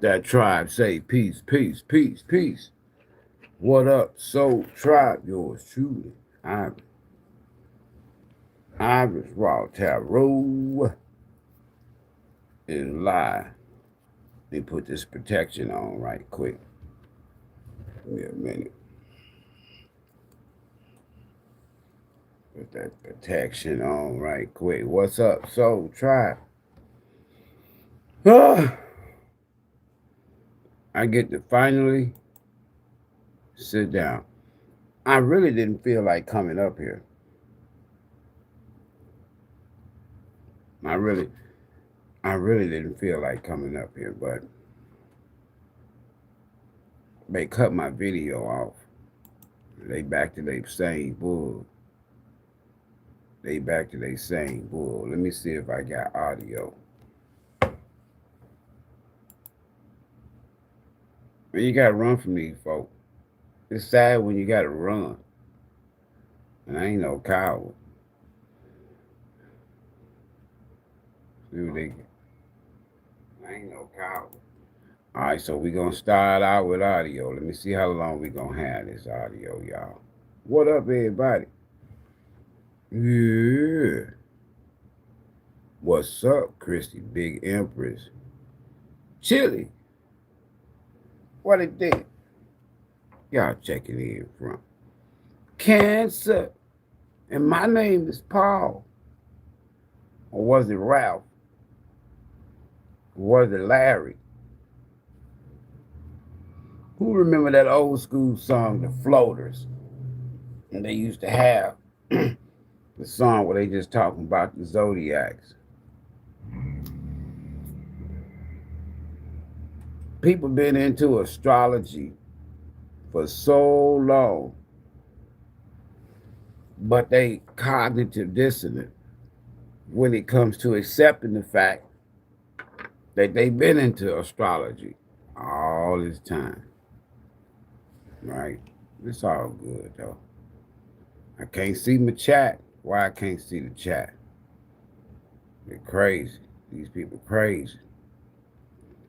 that tribe say peace, peace, peace, peace. What up, Soul Tribe? Yours truly, Ivory's Raw Tarot is live. Let me put this protection on right quick. Give me a minute. Put that protection on right quick. What's up, Soul Tribe? I get to finally sit down. I really didn't feel like coming up here. I really didn't feel like coming up here, but they cut my video off. They back to their same bull. Let me see if I got audio. Man, you gotta run from these folks. It's sad when you gotta run. And I ain't no coward. See what they get. I ain't no coward. All right, so we're gonna start out with audio. Let me see how long we gonna have this audio, y'all. What up, everybody? Yeah. What's up, Christy, Big Empress? Chili. What it did? Y'all checking in from Cancer. And my name is Paul. Or was it Ralph? Or was it Larry? Who remember that old school song, The Floaters? And they used to have the song where they just talking about the zodiacs. People been into astrology for so long, but they cognitive dissonant when it comes to accepting the fact that they've been into astrology all this time. Right? It's all good though. I can't see my chat. Why I can't see the chat? They're crazy. These people crazy.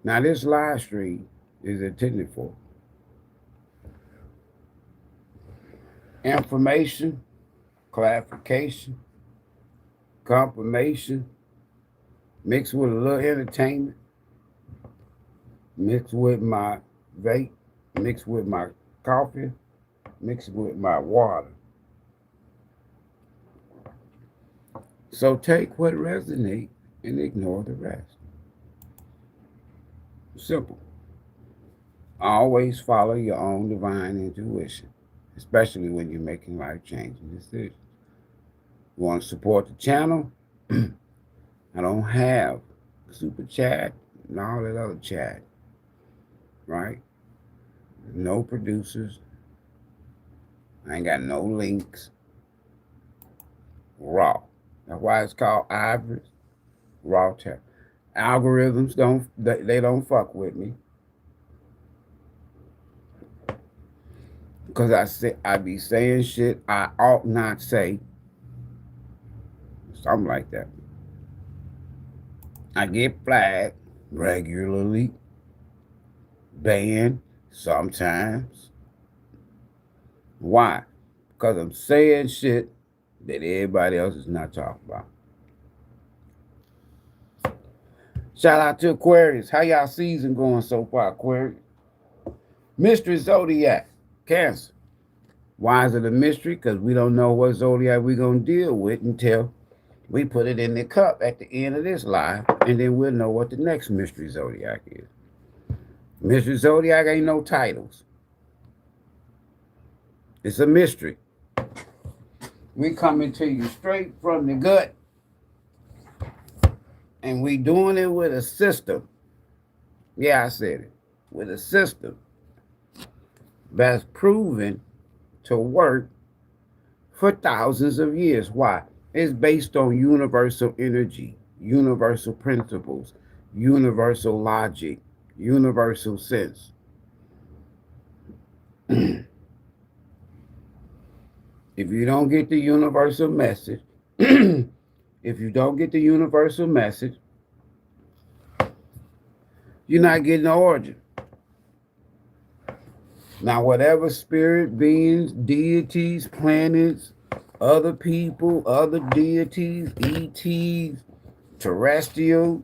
Now this live stream is intended for information, clarification, confirmation, mixed with a little entertainment, mixed with my vape, mixed with my coffee, mixed with my water. So take what resonates and ignore the rest. Simple. Always follow your own divine intuition, especially when you're making life-changing decisions. You want to support the channel? I don't have super chat and all that other chat, right? No producers. I ain't got no links. Raw. That's why it's called Ivory's Raw Tarot. Algorithms they don't fuck with me. Because I be saying shit I ought not say. Something like that. I get flagged regularly, banned sometimes. Why? Because I'm saying shit that everybody else is not talking about. Shout out to Aquarius. How y'all season going so far, Aquarius? Mystery Zodiac, Cancer. Why is it a mystery? Because we don't know what zodiac we're going to deal with until we put it in the cup at the end of this live, and then we'll know what the next mystery zodiac is. Mystery Zodiac ain't no titles. It's a mystery. We coming to you straight from the gut. And we doing it with a system. Yeah, I said it. With a system that's proven to work for thousands of years. Why? It's based on universal energy, universal principles, universal logic, universal sense. If you don't get the universal message, You're not getting the origin. Now, whatever spirit, beings, deities, planets, other people, other deities, ETs, terrestrial,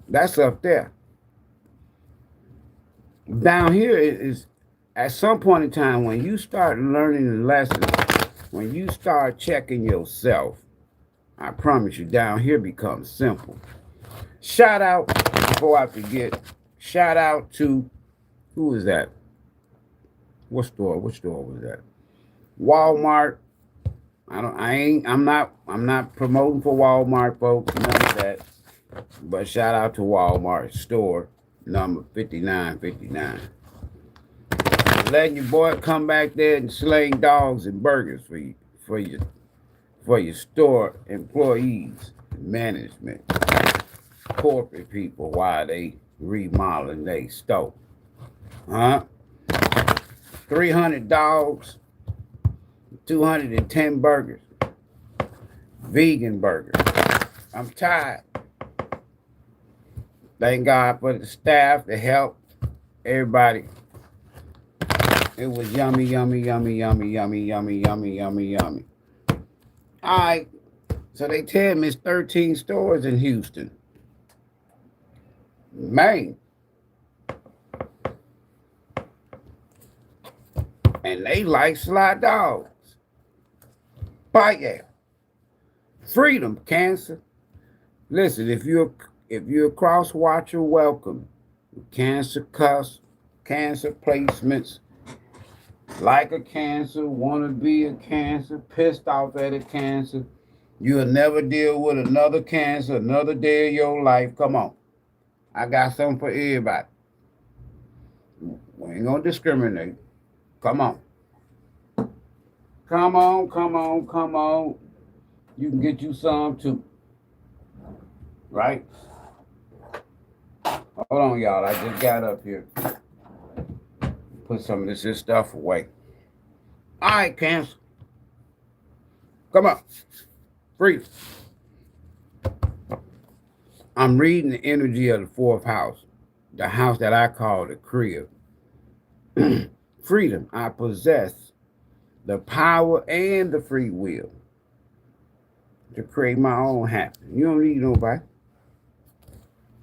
that's up there. Down here is at some point in time when you start learning the lessons, when you start checking yourself, I promise you, down here becomes simple. Shout out, before I forget, shout out to, who is that? What store? Which store was that? Walmart. I'm not promoting for Walmart, folks, none of that. But shout out to Walmart store number 5959. Letting your boy come back there and sling dogs and burgers for your store employees, management, corporate people while they remodeling their store. Huh? 300 dogs, 210 burgers, vegan burgers. I'm tired. Thank God for the staff, the help, everybody. It was yummy, yummy, yummy, yummy, yummy, yummy, yummy, yummy, yummy. All right. So they tell me it's 13 stores in Houston. Man. And they like sly dogs. But yeah. Freedom, Cancer. Listen, if you're a cross watcher, welcome. Cancer Cusp, Cancer placements. Like a Cancer, want to be a Cancer, pissed off at a Cancer. You'll never deal with another Cancer, another day of your life. Come on. I got something for everybody. We ain't going to discriminate. Come on. Come on, come on, come on. You can get you some too. Right? Hold on, y'all. I just got up here. Put some of this stuff away. All right, Cancer. Come on. Breathe. I'm reading the energy of the fourth house, the house that I call the crib. Freedom. I possess the power and the free will to create my own happiness. You don't need nobody.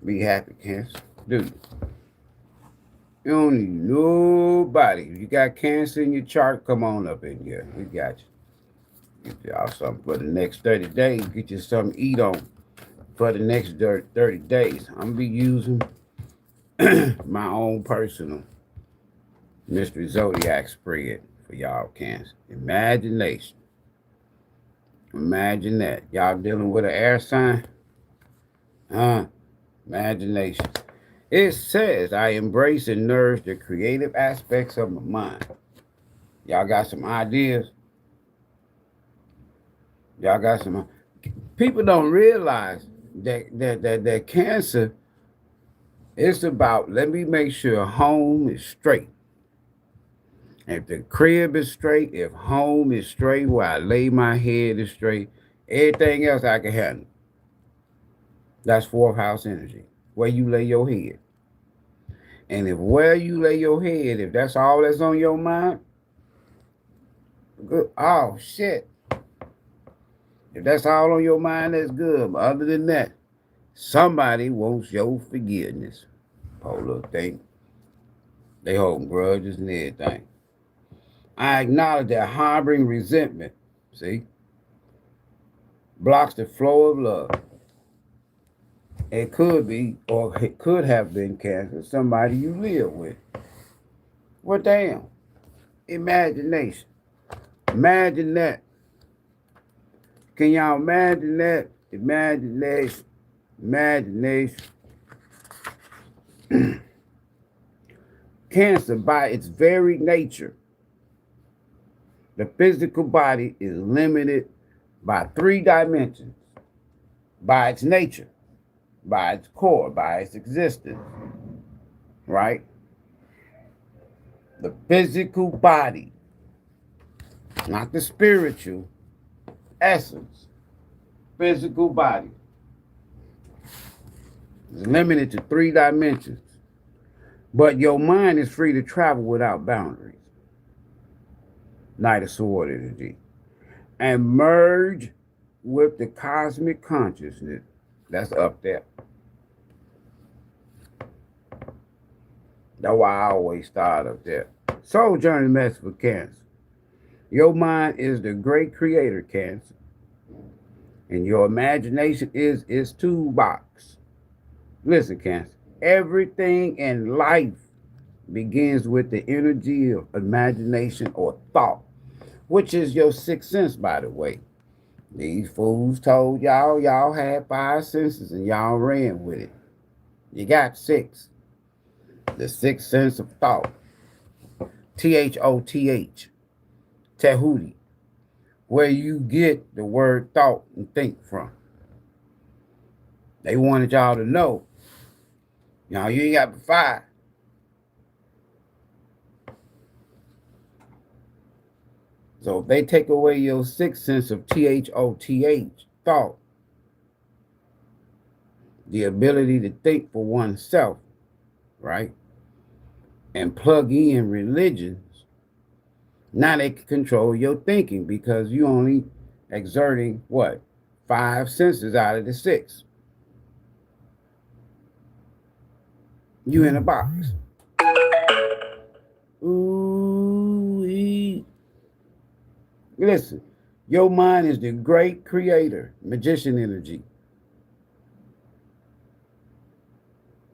Be happy, Cancer. Dude. You don't need nobody. If you got Cancer in your chart, come on up in here. We got you. Get y'all something for the next 30 days. Get you something to eat on for the next 30 days. I'm going to be using my own personal Mystery Zodiac spread for y'all, Cancer. Imagination. Imagine that. Y'all dealing with an air sign? Imagination. It says, I embrace and nourish the creative aspects of my mind. Y'all got some ideas? Y'all got some. People don't realize that Cancer is about, let me make sure home is straight. If the crib is straight, if home is straight, where I lay my head is straight, everything else I can handle. That's fourth house energy, where you lay your head. And if where you lay your head, if that's all that's on your mind, good. Oh, shit. If that's all on your mind, that's good. But other than that, somebody wants your forgiveness. Poor little thing. They hold grudges and everything. I acknowledge that harboring resentment, see, blocks the flow of love. It could be, or it could have been, Cancer, somebody you live with. Well, damn. Imagination. Imagine that. Can y'all imagine that? Imagination. Imagination. Cancer, by its very nature, the physical body is limited by 3 dimensions. By its nature, by its core, by its existence. Right? The physical body, not the spiritual essence. physical body is limited to 3 dimensions, but your mind is free to travel without boundaries. Night of sword energy. And merge with the cosmic consciousness that's up there. That's why I always start up there. Soul Journey message for Cancer. Your mind is the great creator, Cancer. And your imagination is its toolbox. Listen, Cancer. Everything in life begins with the energy of imagination or thought, which is your sixth sense, by the way. These fools told y'all had 5 senses and y'all ran with it. You got 6. The sixth sense of thought. THOTH. Tehuti. Where you get the word thought and think from. They wanted y'all to know. You ain't got but 5. So if they take away your sixth sense of THOTH, thought, the ability to think for oneself, right? And plug in religions, now they can control your thinking because you only exerting what? 5 senses out of the 6. You in a box. Ooh-wee. Listen, your mind is the great creator, magician energy.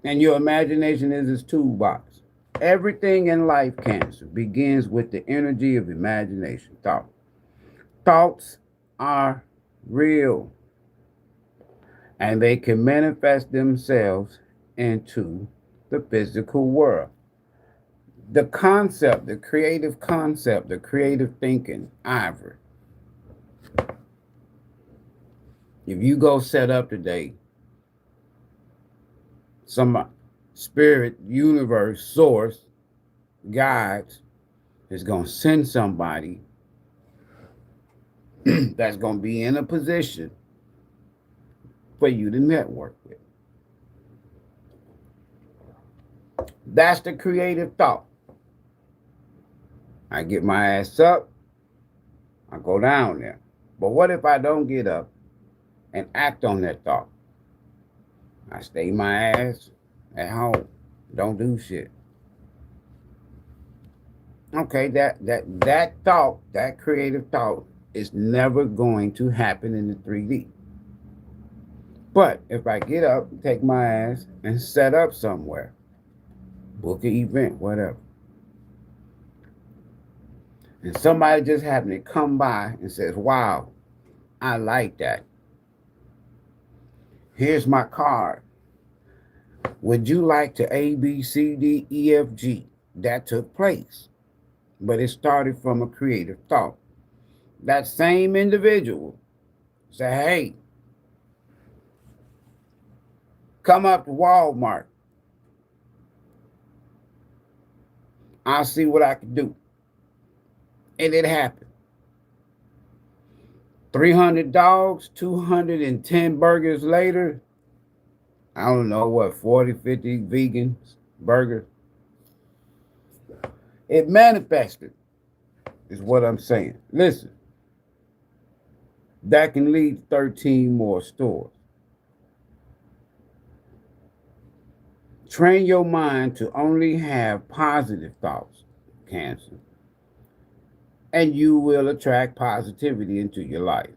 And your imagination is its toolbox. Everything in life, Cancer, begins with the energy of imagination, thought. Thoughts are real. And they can manifest themselves into the physical world. The concept, the creative thinking, Ivory. If you go set up today, some spirit, universe, source, guides is going to send somebody that's going to be in a position for you to network with. That's the creative thought. I get my ass up, I go down there. But what if I don't get up and act on that thought? I stay my ass at home, don't do shit. Okay, that thought, that creative thought is never going to happen in the 3D. But if I get up, take my ass and set up somewhere, book an event, whatever, and somebody just happened to come by and says, wow, I like that. Here's my card. Would you like to A, B, C, D, E, F, G? That took place. But it started from a creative thought. That same individual said, hey, come up to Walmart. I'll see what I can do. And it happened. 300 dogs, 210 burgers later, I don't know what, 40, 50 vegans, burgers. It manifested, is what I'm saying. Listen, that can lead to 13 more stores. Train your mind to only have positive thoughts, Cancer, and you will attract positivity into your life.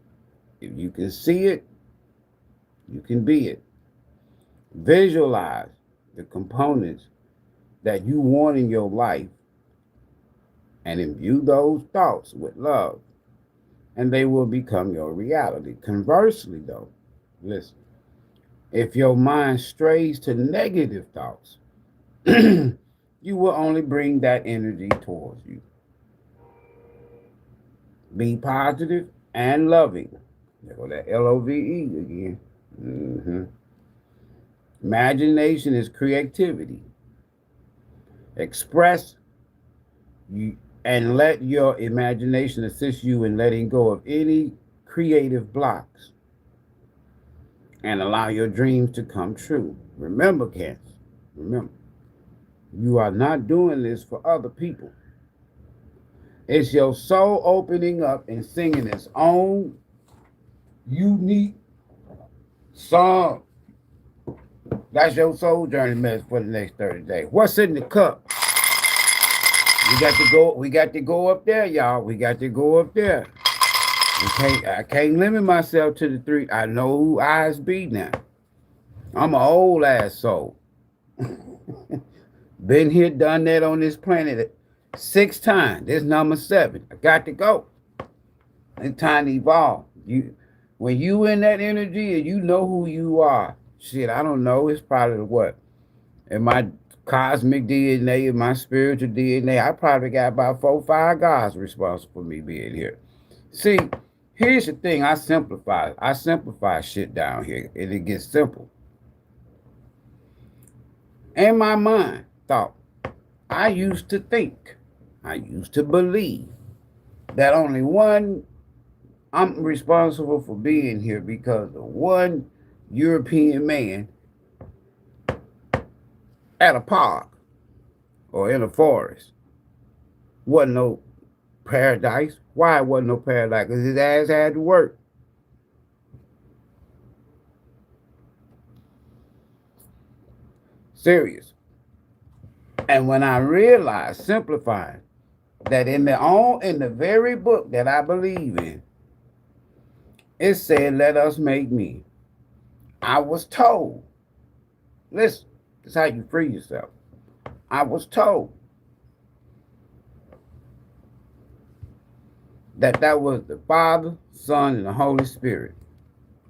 If you can see it, you can be it. Visualize the components that you want in your life and imbue those thoughts with love, and they will become your reality. Conversely, though, listen, if your mind strays to negative thoughts, you will only bring that energy towards you. Be positive and loving. There go that LOVE again. Imagination is creativity. Express you and let your imagination assist you in letting go of any creative blocks. and allow your dreams to come true. Remember, Cancer, remember, you are not doing this for other people. It's your soul opening up and singing its own unique song. That's your soul journey message for the next 30 days. What's in the cup? We got to go up there, y'all. We got to go up there. I can't limit myself to the three. I know who ISB now. I'm an old ass soul. Been here, done that on this planet 6 times. This number 7. I got to go. It's time to evolve. When you in that energy and you know who you are, shit, I don't know. It's probably what? In my cosmic DNA, in my spiritual DNA, I probably got about 4 or 5 gods responsible for me being here. See, here's the thing. I simplify shit down here, and it gets simple. In my mind, thought, I used to think, I used to believe that only one, I'm responsible for being here because of one European man at a park or in a forest wasn't no paradise. Why it wasn't no paradise? Because his ass had to work. Serious. And when I realized, simplifying, that in the very book that I believe in, it said, let us make me. I was told, listen, this is how you free yourself. I was told that was the Father, Son, and the Holy Spirit,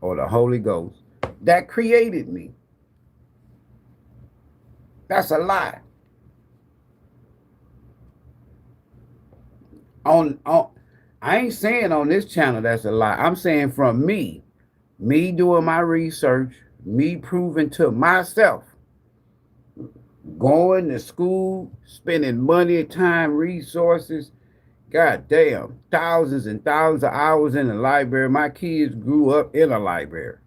or the Holy Ghost, that created me. That's a lie. I ain't saying on this channel that's a lie. I'm saying from me doing my research, me proving to myself, going to school, spending money, time, resources, god damn, thousands and thousands of hours in the library. My kids grew up in a library.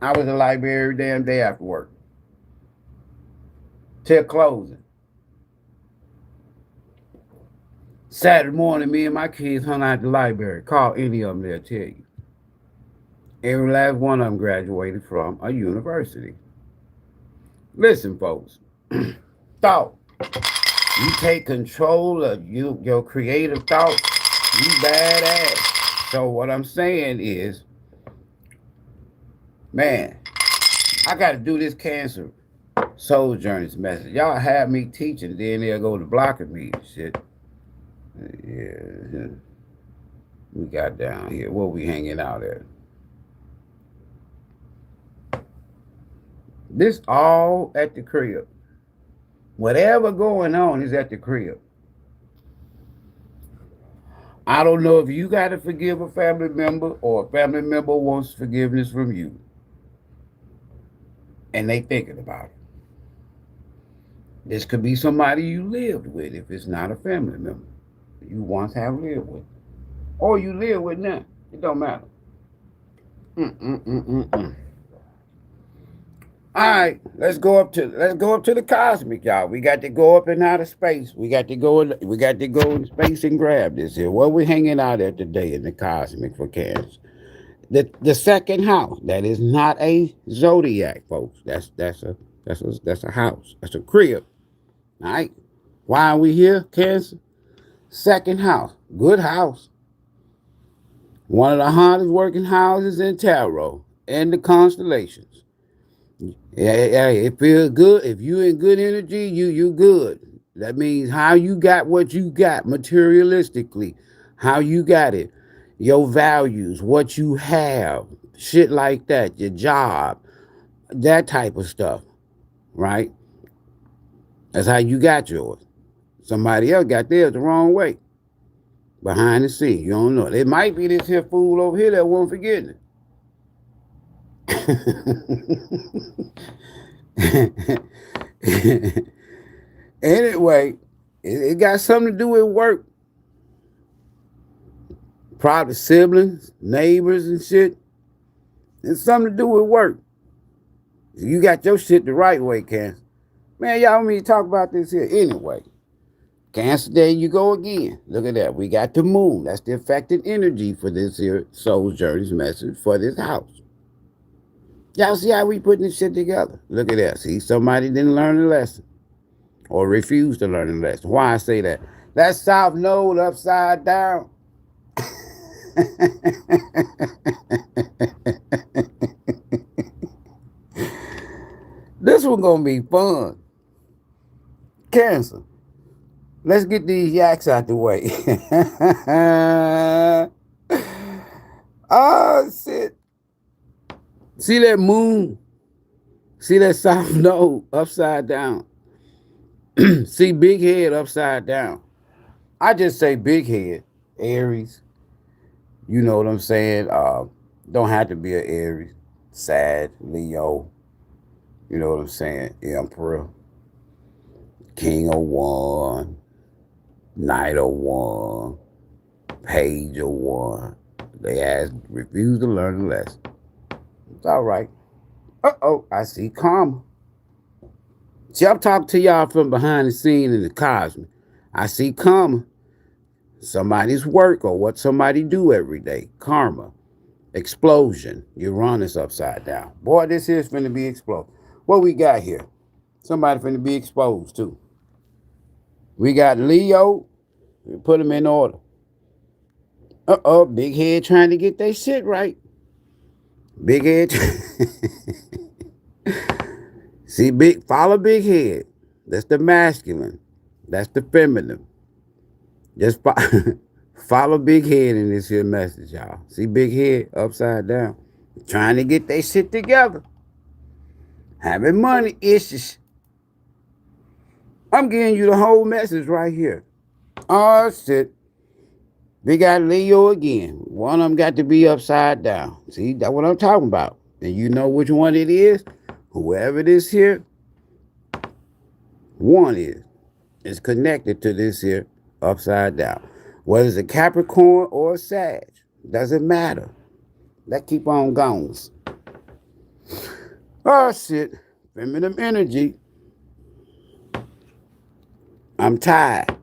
I was in the library every damn day after work till closing. Saturday morning, me and my kids hung out at the library. Call any of them, they'll tell you. Every last one of them graduated from a university. Listen, folks. Thought. You take control of your creative thoughts, you badass. So what I'm saying is, man, I got to do this Cancer Soul Journey's message. Y'all have me teaching, then they'll go to blocking me and shit. Yeah, we got down here. Where we hanging out at? This all at the crib. Whatever going on is at the crib. I don't know if you got to forgive a family member or a family member wants forgiveness from you. And they thinking about it. This could be somebody you lived with if it's not a family member you once have lived with. Or you live with now. It don't matter. All right, let's go up to the cosmic, y'all. We got to go up in outer space. We got to go in space and grab this here. What we hanging out at today in the cosmic for Cancer? The second house. That is not a zodiac, folks. That's a house. That's a crib. All right. Why are we here, Cancer? Second house. Good house. One of the hardest working houses in tarot and the constellations. Yeah, it feels good. If you in good energy, you good. That means how you got what you got materialistically, how you got it, your values, what you have, shit like that, your job, that type of stuff, right? That's how you got yours. Somebody else got theirs the wrong way. Behind the scene, you don't know. It might be this here fool over here that won't forget it. Anyway, it got something to do with work. Probably siblings, neighbors and shit. It's something to do with work. You got your shit the right way, Cancer. Man, y'all want me to talk about this here anyway. Cancer, there you go again. Look at that. We got the moon. That's the affected energy for this here soul journey's message for this house. Y'all see how we putting this shit together? Look at that. See, somebody didn't learn the lesson or refused to learn the lesson. Why I say that? That south node upside down. This one gonna be fun. Cancer. Let's get these yaks out the way. Oh, shit. See that moon? See that south node upside down? See big head upside down. I just say big head. Aries. You know what I'm saying? Don't have to be an Aries. Sag, Leo. You know what I'm saying? Emperor. King of One. Knight of One. Page of One. They refuse to learn the lesson. It's all right. Uh-oh, I see karma. See, I'm talking to y'all from behind the scene in the cosmic. I see karma. Somebody's work or what somebody do every day. Karma. Explosion. Uranus upside down. Boy, this here's finna be exploded. What we got here? Somebody finna be exposed too. We got Leo. We put them in order. Uh-oh, big head trying to get their shit right. Big head. See, follow big head. That's the masculine. That's the feminine. Just follow big head in this here message, y'all. See big head upside down. Trying to get their shit together. Having money issues. I'm giving you the whole message right here. Oh, shit. We got Leo again. One of them got to be upside down. See, that's what I'm talking about. And you know which one it is? Whoever this here, one is connected to this here upside down. Whether it's a Capricorn or a Sag, doesn't matter. That keep on going. Oh, shit. Feminine energy. I'm tired.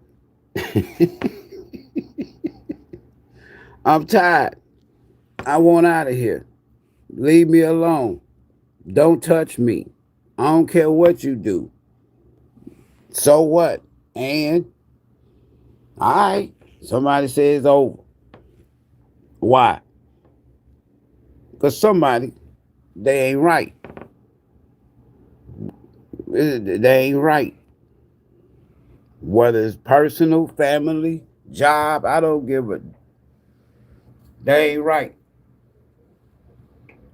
I'm tired. I want out of here. Leave me alone. Don't touch me. I don't care what you do. So what? And, all right, somebody says it's over. Why? Because somebody, they ain't right. They ain't right. Whether it's personal, family, job, I don't give a. They ain't right.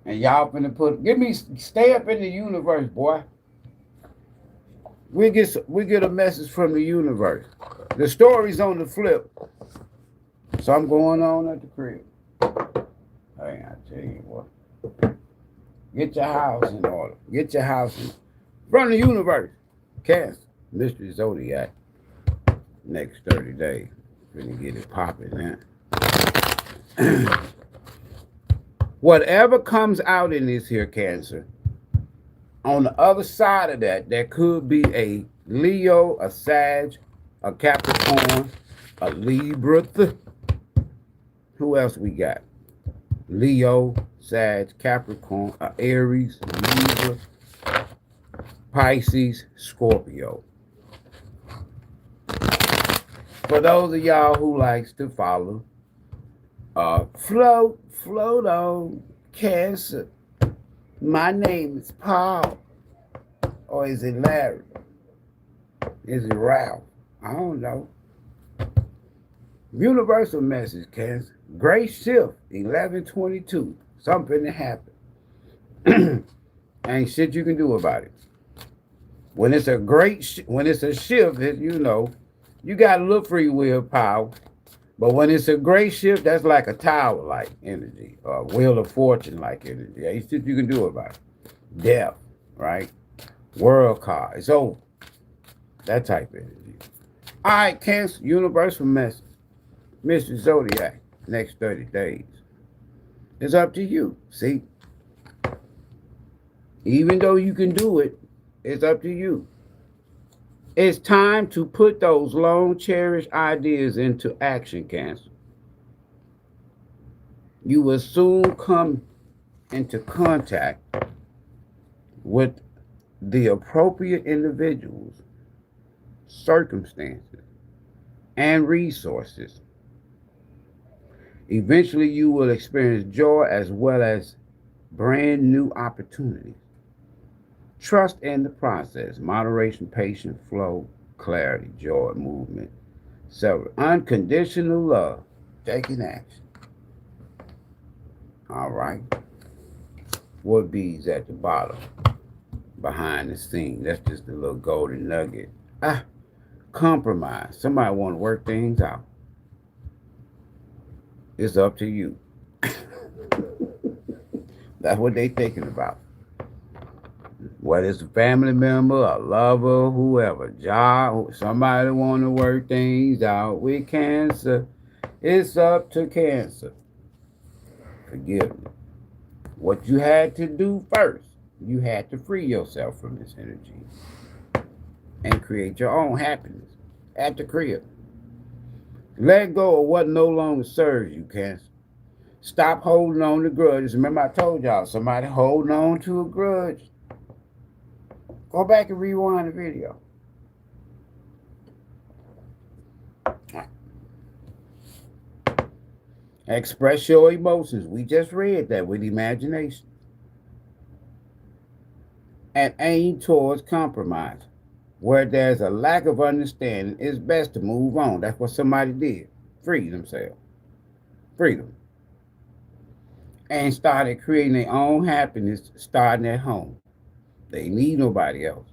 And y'all finna stay up in the universe, boy. We get a message from the universe. The story's on the flip. So I'm going on at the crib. Hey, I tell you what. Get your house in order. Get your house in from the universe. Cancer, Mystery Zodiac. Next 30 days. Finna get it popping now. Whatever comes out in this here, Cancer, on the other side of that, there could be a Leo, a Sag, a Capricorn, a Libra. Who else we got? Leo, Sag, Capricorn, Aries, Libra, Pisces, Scorpio. For those of y'all who likes to follow, float on, Cancer. My name is Paul. Or is it Larry? Is it Ralph? I don't know. Universal message, Cancer. Great shift, 11/22. Something to happen. Ain't shit you can do about it. When it's a when it's a shift, you know, you got a little free will power. But when it's a great shift, that's like a tower-like energy, or Wheel of Fortune-like energy. Ain't shit you can do about it. Death, right? World card. It's over. That type of energy. All right, Cancer, universal message. Mr. Zodiac, next 30 days. It's up to you. See? Even though you can do it, it's up to you. It's time to put those long cherished ideas into action, Cancer. You will soon come into contact with the appropriate individuals, circumstances, and resources. Eventually, you will experience joy as well as brand new opportunities. Trust in the process, moderation, patience, flow, clarity, joy, movement, unconditional love, taking action. All right. What bees at the bottom, behind the scene? That's just a little golden nugget. Compromise. Somebody want to work things out. It's up to you. That's what they thinking about. Whether it's a family member, a lover, whoever, job, somebody want to work things out with Cancer. It's up to Cancer. Forgive me. What you had to do first, you had to free yourself from this energy and create your own happiness at the crib. Let go of what no longer serves you, Cancer. Stop holding on to grudges. Remember I told y'all, somebody holding on to a grudge. Go back and rewind the video. Express your emotions. We just read that with imagination. And aim towards compromise. Where there's a lack of understanding, it's best to move on. That's what somebody did. Free themselves. Freedom. And started creating their own happiness starting at home. They need nobody else.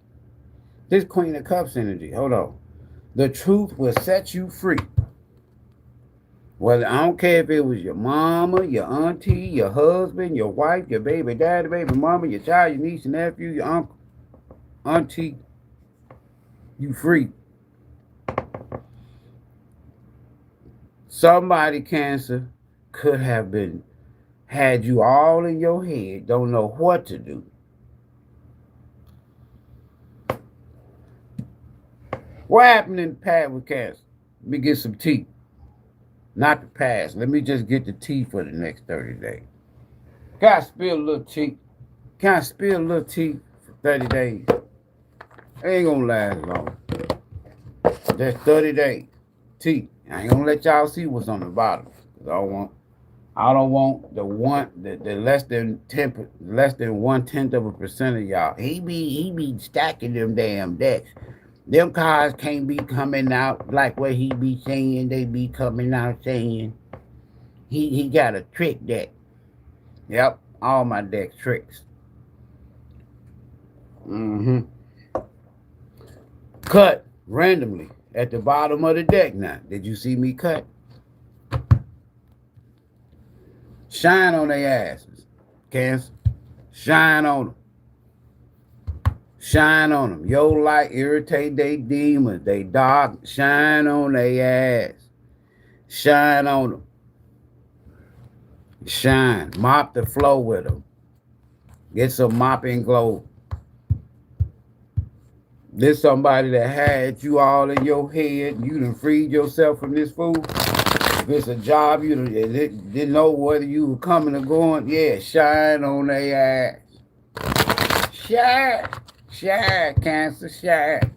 This Queen of Cups energy, hold on. The truth will set you free. Well, I don't care if it was your mama, your auntie, your husband, your wife, your baby daddy, baby mama, your child, your niece, your nephew, your uncle, auntie. You free. Somebody, Cancer, could have had you all in your head, don't know what to do. What happened in the past with Cancer? Let me get some tea. Not the past. Let me just get the tea for the next 30 days. Can I spill a little tea? Can I spill a little tea for 30 days? It ain't gonna last long. Just 30 days. Tea. I ain't gonna let y'all see what's on the bottom. Cause I don't want the less than 1/10 of a percent of y'all. He be stacking them damn decks. Them cards can't be coming out like what he be saying. They be coming out saying he got a trick deck. Yep, all my decks tricks. Cut randomly at the bottom of the deck now. Did you see me cut? Shine on their asses, Cancer. Shine on them. Shine on them. Your light irritate they demons. They dark. Shine on their ass. Shine on them. Shine. Mop the floor with them. Get some mopping glow. This somebody that had you all in your head. You done freed yourself from this fool. If it's a job, you didn't know whether you were coming or going. Yeah, shine on their ass. Shine. Shine, Cancer, shine.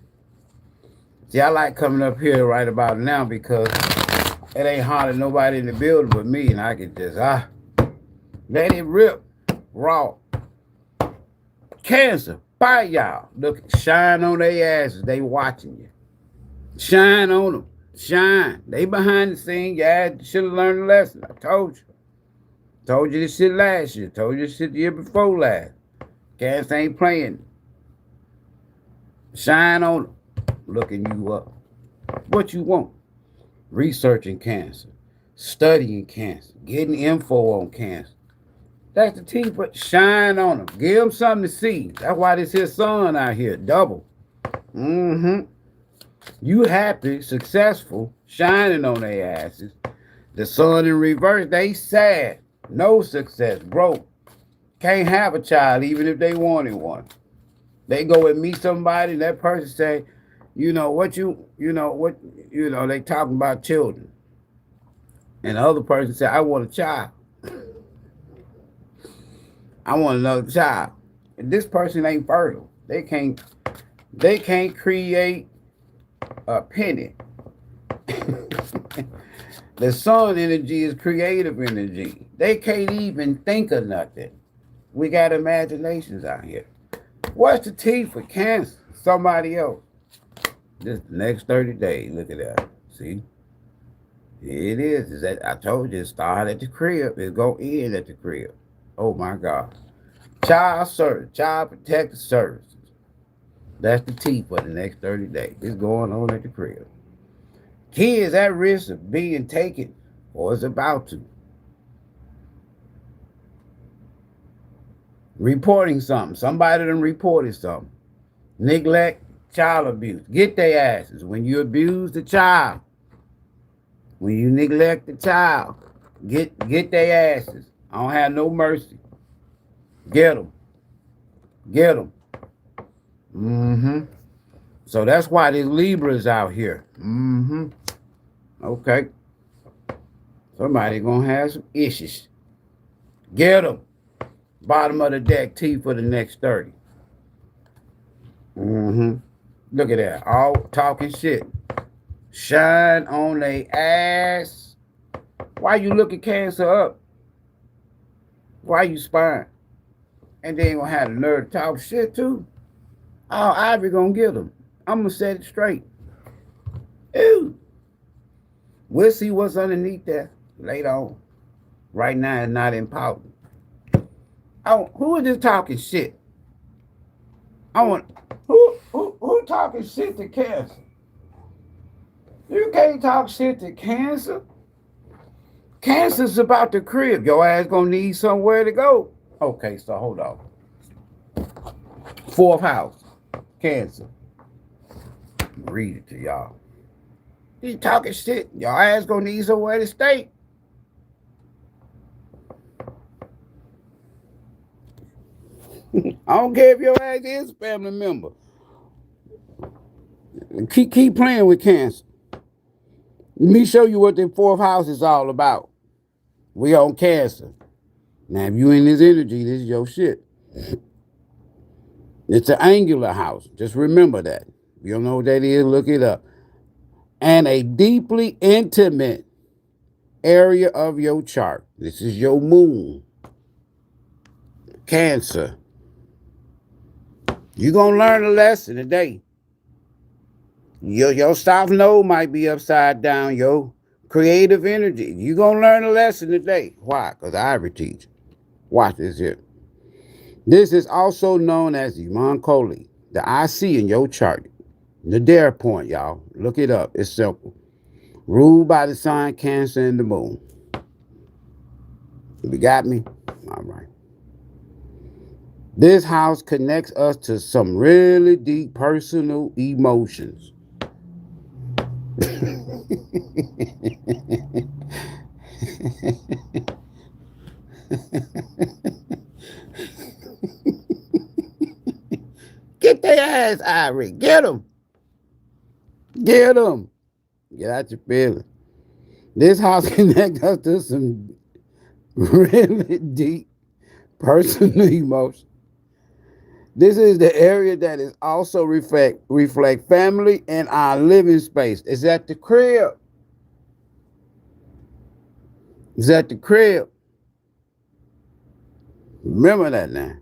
See, I like coming up here right about now because it ain't hardly nobody in the building but me, and I can just, let it rip raw. Cancer, bye, y'all. Look, shine on their asses. They watching you. Shine on them. Shine. They behind the scenes. You should have learned a lesson. I told you. Told you this shit last year. Told you this shit the year before last. Cancer ain't playing. Shine on them. Looking you up. What you want? Researching Cancer. Studying Cancer. Getting info on Cancer. That's the tea, but shine on them. Give them something to see. That's why this here sun out here, double. You happy, successful, shining on their asses. The sun in reverse, they sad. No success, broke. can't have a child even if they wanted one. They go and meet somebody, and that person say, they talking about children. And the other person say, I want a child. I want another child. And this person ain't fertile. They can't create a penny. The sun energy is creative energy. They can't even think of nothing. We got imaginations out here. What's the T for Cancer? Somebody else. Just the next 30 days. Look at that. See? Here it is. Is that I told you it started at the crib. It's going to end at the crib. Oh my God. Child service. Child protective services. That's the T for the next 30 days. It's going on at the crib. Kids at risk of being taken or is about to. Reporting something. Somebody done reported something. Neglect, child abuse. Get their asses. When you abuse the child, when you neglect the child, get their asses. I don't have no mercy. Get them. Get them. So that's why there's Libras out here. Okay. Somebody gonna have some issues. Get them. Bottom of the deck, T for the next 30. Look at that. All talking shit. Shine on they ass. Why you looking Cancer up? Why you spying? And they ain't gonna have the nerve to talk shit too. Oh, Ivory gonna get them. I'm gonna set it straight. Ew. We'll see what's underneath there later on. Right now, it's not important. Oh, who is this talking shit? Who talking shit to Cancer? You can't talk shit to Cancer. Cancer's about the crib. Your ass gonna need somewhere to go. Okay, so hold on. 4th house, Cancer. Read it to y'all. You talking shit. Your ass gonna need somewhere to stay. I don't care if your ass is a family member. Keep playing with Cancer. Let me show you what the 4th house is all about. We on Cancer. Now, if you in this energy, this is your shit. It's an angular house. Just remember that. If you don't know what that is, look it up. And a deeply intimate area of your chart. This is your moon. Cancer. You're going to learn a lesson today. Your South Node might be upside down, your creative energy. You're going to learn a lesson today. Why? Because Ivory teach. Watch this here. This is also known as the Moncoli, the IC in your chart. The dare point, y'all. Look it up. It's simple. Ruled by the sign Cancer and the moon. You got me? All right. This house connects us to some really deep personal emotions. Get their ass, Ivory. Get them. Get them. Get out your feelings. This house connects us to some really deep personal emotions. This is the area that is also reflect family and our living space. It's at the crib. It's at the crib. Remember that now.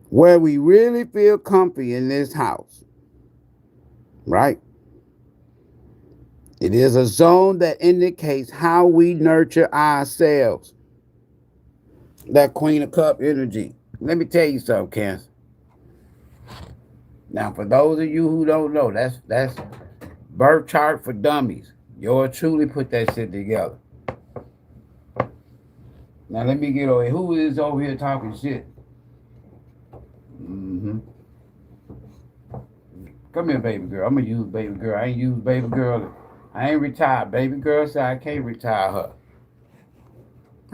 Where we really feel comfy in this house. Right? It is a zone that indicates how we nurture ourselves. That Queen of Cup energy. Let me tell you something, Cancer. Now, for those of you who don't know, that's birth chart for dummies. Yours truly put that shit together. Now, let me get over here. Who is over here talking shit? Come here, baby girl. I'm going to use baby girl. I ain't use baby girl. I ain't retired. Baby girl said I can't retire her.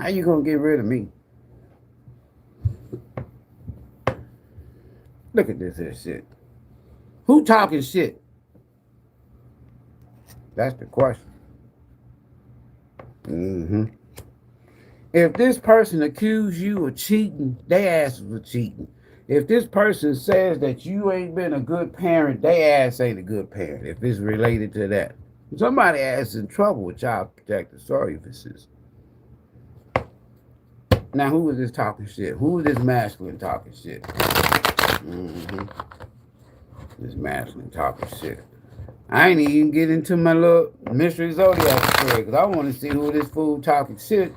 How you gonna get rid of me? Look at this here shit. Who talking shit? That's the question. If this person accused you of cheating, they ass was cheating. If this person says that you ain't been a good parent, they ass ain't a good parent. If it's related to that. Somebody ass in trouble with Child Protective Services. Now, who is this talking shit? Who is this masculine talking shit? This masculine talking shit. I ain't even get into my little mystery zodiac story because I want to see who this fool talking shit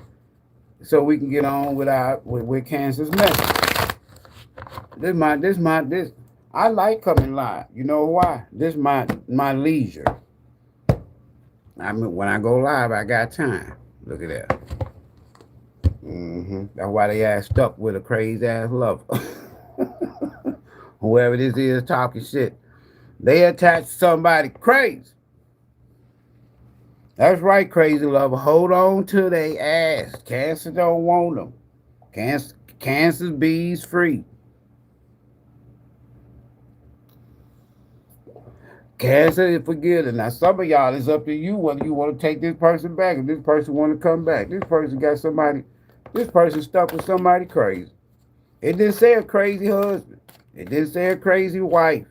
so we can get on with Cancer's message. This. I like coming live. You know why? This my leisure. I mean, when I go live, I got time. Look at that. That's why they ass stuck with a crazy ass lover. Whoever this is talking shit, they attached to somebody crazy. That's right, crazy lover. Hold on to they ass. Cancer don't want them. Cancer's bees free. Cancer is forgiving. Now, some of y'all, it's up to you whether you want to take this person back. If this person want to come back, this person stuck with somebody crazy. It didn't say a crazy husband. It didn't say a crazy wife.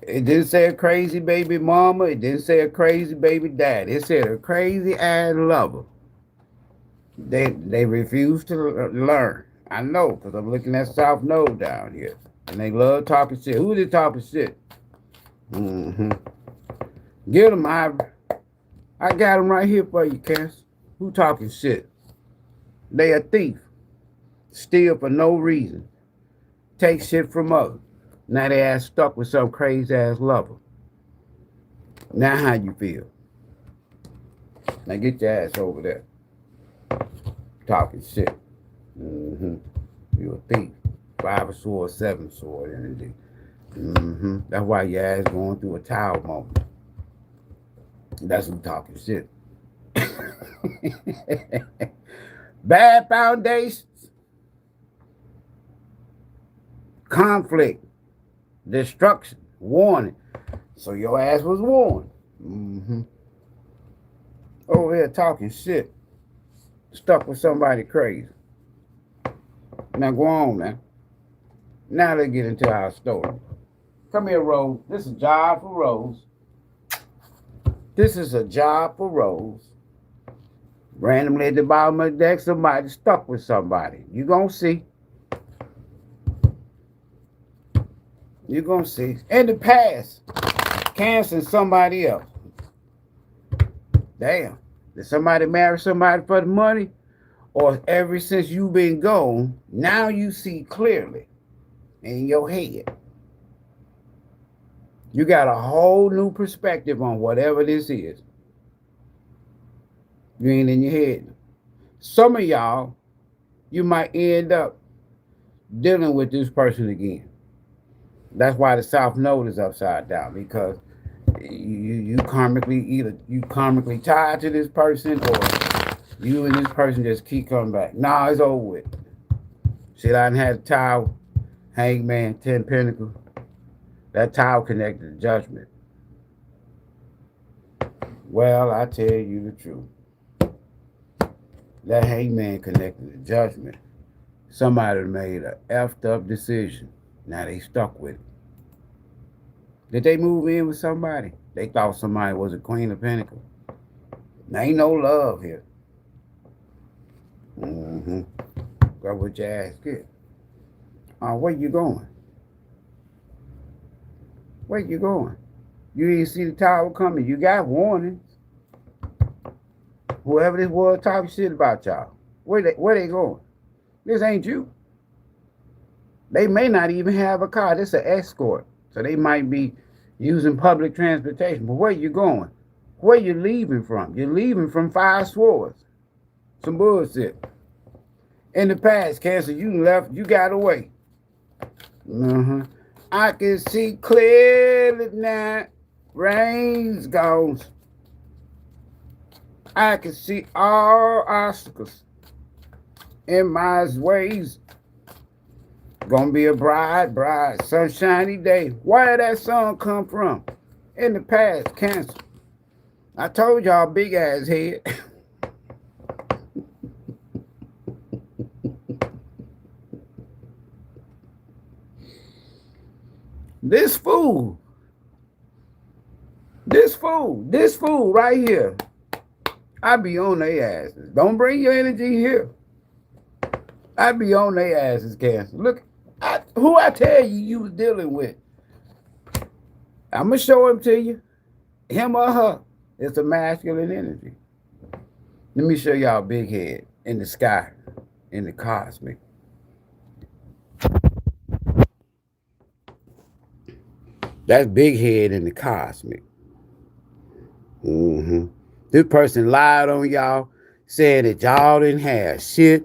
It didn't say a crazy baby mama. It didn't say a crazy baby dad. It said a crazy ass lover. They refuse to learn. I know, because I'm looking at South Node down here. And they love talking shit. Who is talking shit? Get them, Ivory. I got them right here for you, Cass. Who talking shit? They a thief. Steal for no reason. Take shit from others. Now they ass stuck with some crazy ass lover. Now how you feel? Now get your ass over there. Talking shit. You a thief. 5 of swords, 7 sword energy. That's why your ass going through a tower moment. That's who talking shit. Bad foundations. Conflict. Destruction. Warning. So your ass was warned. Over here talking shit. Stuck with somebody crazy. Now go on, man. Now let's get into our story. Come here, Rose. This is a job for Rose. This is a job for Rose. Randomly at the bottom of the deck, somebody stuck with somebody. You gonna see. You gonna see. In the past, Cancer and somebody else. Damn. Did somebody marry somebody for the money? Or ever since you've been gone, now you see clearly in your head. You got a whole new perspective on whatever this is. You ain't in your head. Some of y'all, you might end up dealing with this person again. That's why the South Node is upside down, because you karmically tied to this person, or you and this person just keep coming back. Nah, it's over with. See, I done had a Tower, Hangman, 10 Pentacles. That Tower connected to Judgment. Well, I tell you the truth. That Hangman connected to Judgment. Somebody made a effed up decision. Now they stuck with it. Did they move in with somebody? They thought somebody was a Queen of Pentacles. There ain't no love here. Go with your ass get. Where you going? Where you going? You didn't see the Tower coming. You got warnings. Whoever this was talking shit about y'all. Where they going? This ain't you. They may not even have a car. This is an escort. So they might be using public transportation. But where you going? Where you leaving from? You're leaving from 5 swords. Some bullshit. In the past, Cancer, you left, you got away. I can see clearly now. Rain's gone. I can see all obstacles. in my ways. Gonna be a bright, sunshiny day. Where did that sun come from? In the past, Cancer. I told y'all, big ass head. This fool right here, I be on their asses. Don't bring your energy here. I be on their asses, Cancer. Look, who I tell you was dealing with. I'm going to show him to you. Him or her. It's a masculine energy. Let me show y'all big head in the sky, in the cosmic. That's big head in the cosmic. This person lied on y'all, said that y'all didn't have shit.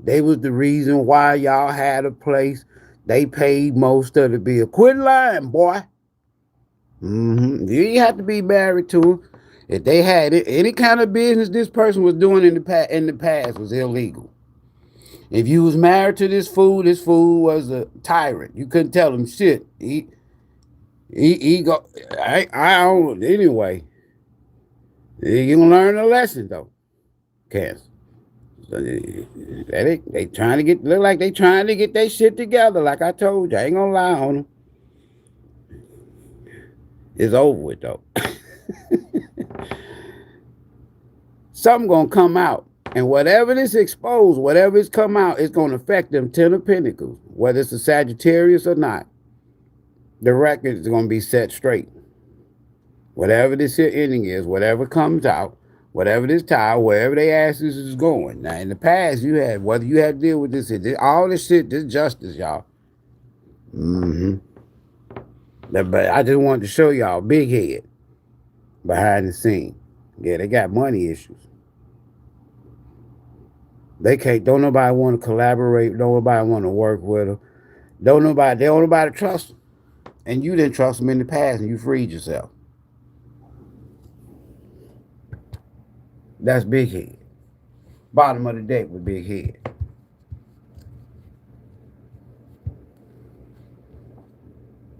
They was the reason why y'all had a place. They paid most of the bill. Quit lying, boy. You didn't have to be married to them. If they had any kind of business this person was doing in the past was illegal. If you was married to this fool was a tyrant. You couldn't tell him shit. He go. I don't. Anyway, you gonna learn a lesson though, Cass. So they trying to look like they trying to get their shit together. Like I told you, I ain't gonna lie on them. It's over with though. Something gonna come out, and whatever this exposed, whatever it's come out, it's gonna affect them 10 of Pentacles, whether it's a Sagittarius or not. The record is gonna be set straight. Whatever this here ending is, whatever comes out, whatever this tile, wherever they asses is going. Now, in the past, you had, whether you had to deal with this, all this shit, this justice, y'all. But I just wanted to show y'all big head behind the scene. Yeah, they got money issues. They don't nobody want to collaborate, don't nobody want to work with them. They don't nobody trust them. And you didn't trust them in the past and you freed yourself. That's big head. Bottom of the deck with big head.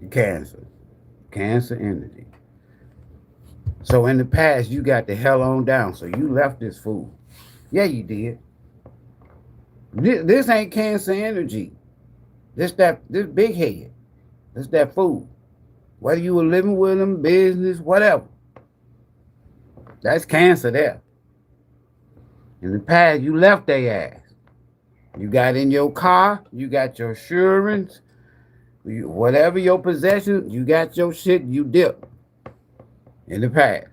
Cancer energy. So in the past, you got the hell on down. So you left this fool. Yeah, you did. This ain't Cancer energy. This big head. This that fool. Whether you were living with them, business, whatever. That's Cancer there. In the past, you left their ass. You got in your car. You got your insurance. Whatever your possession, you got your shit, you dipped. In the past.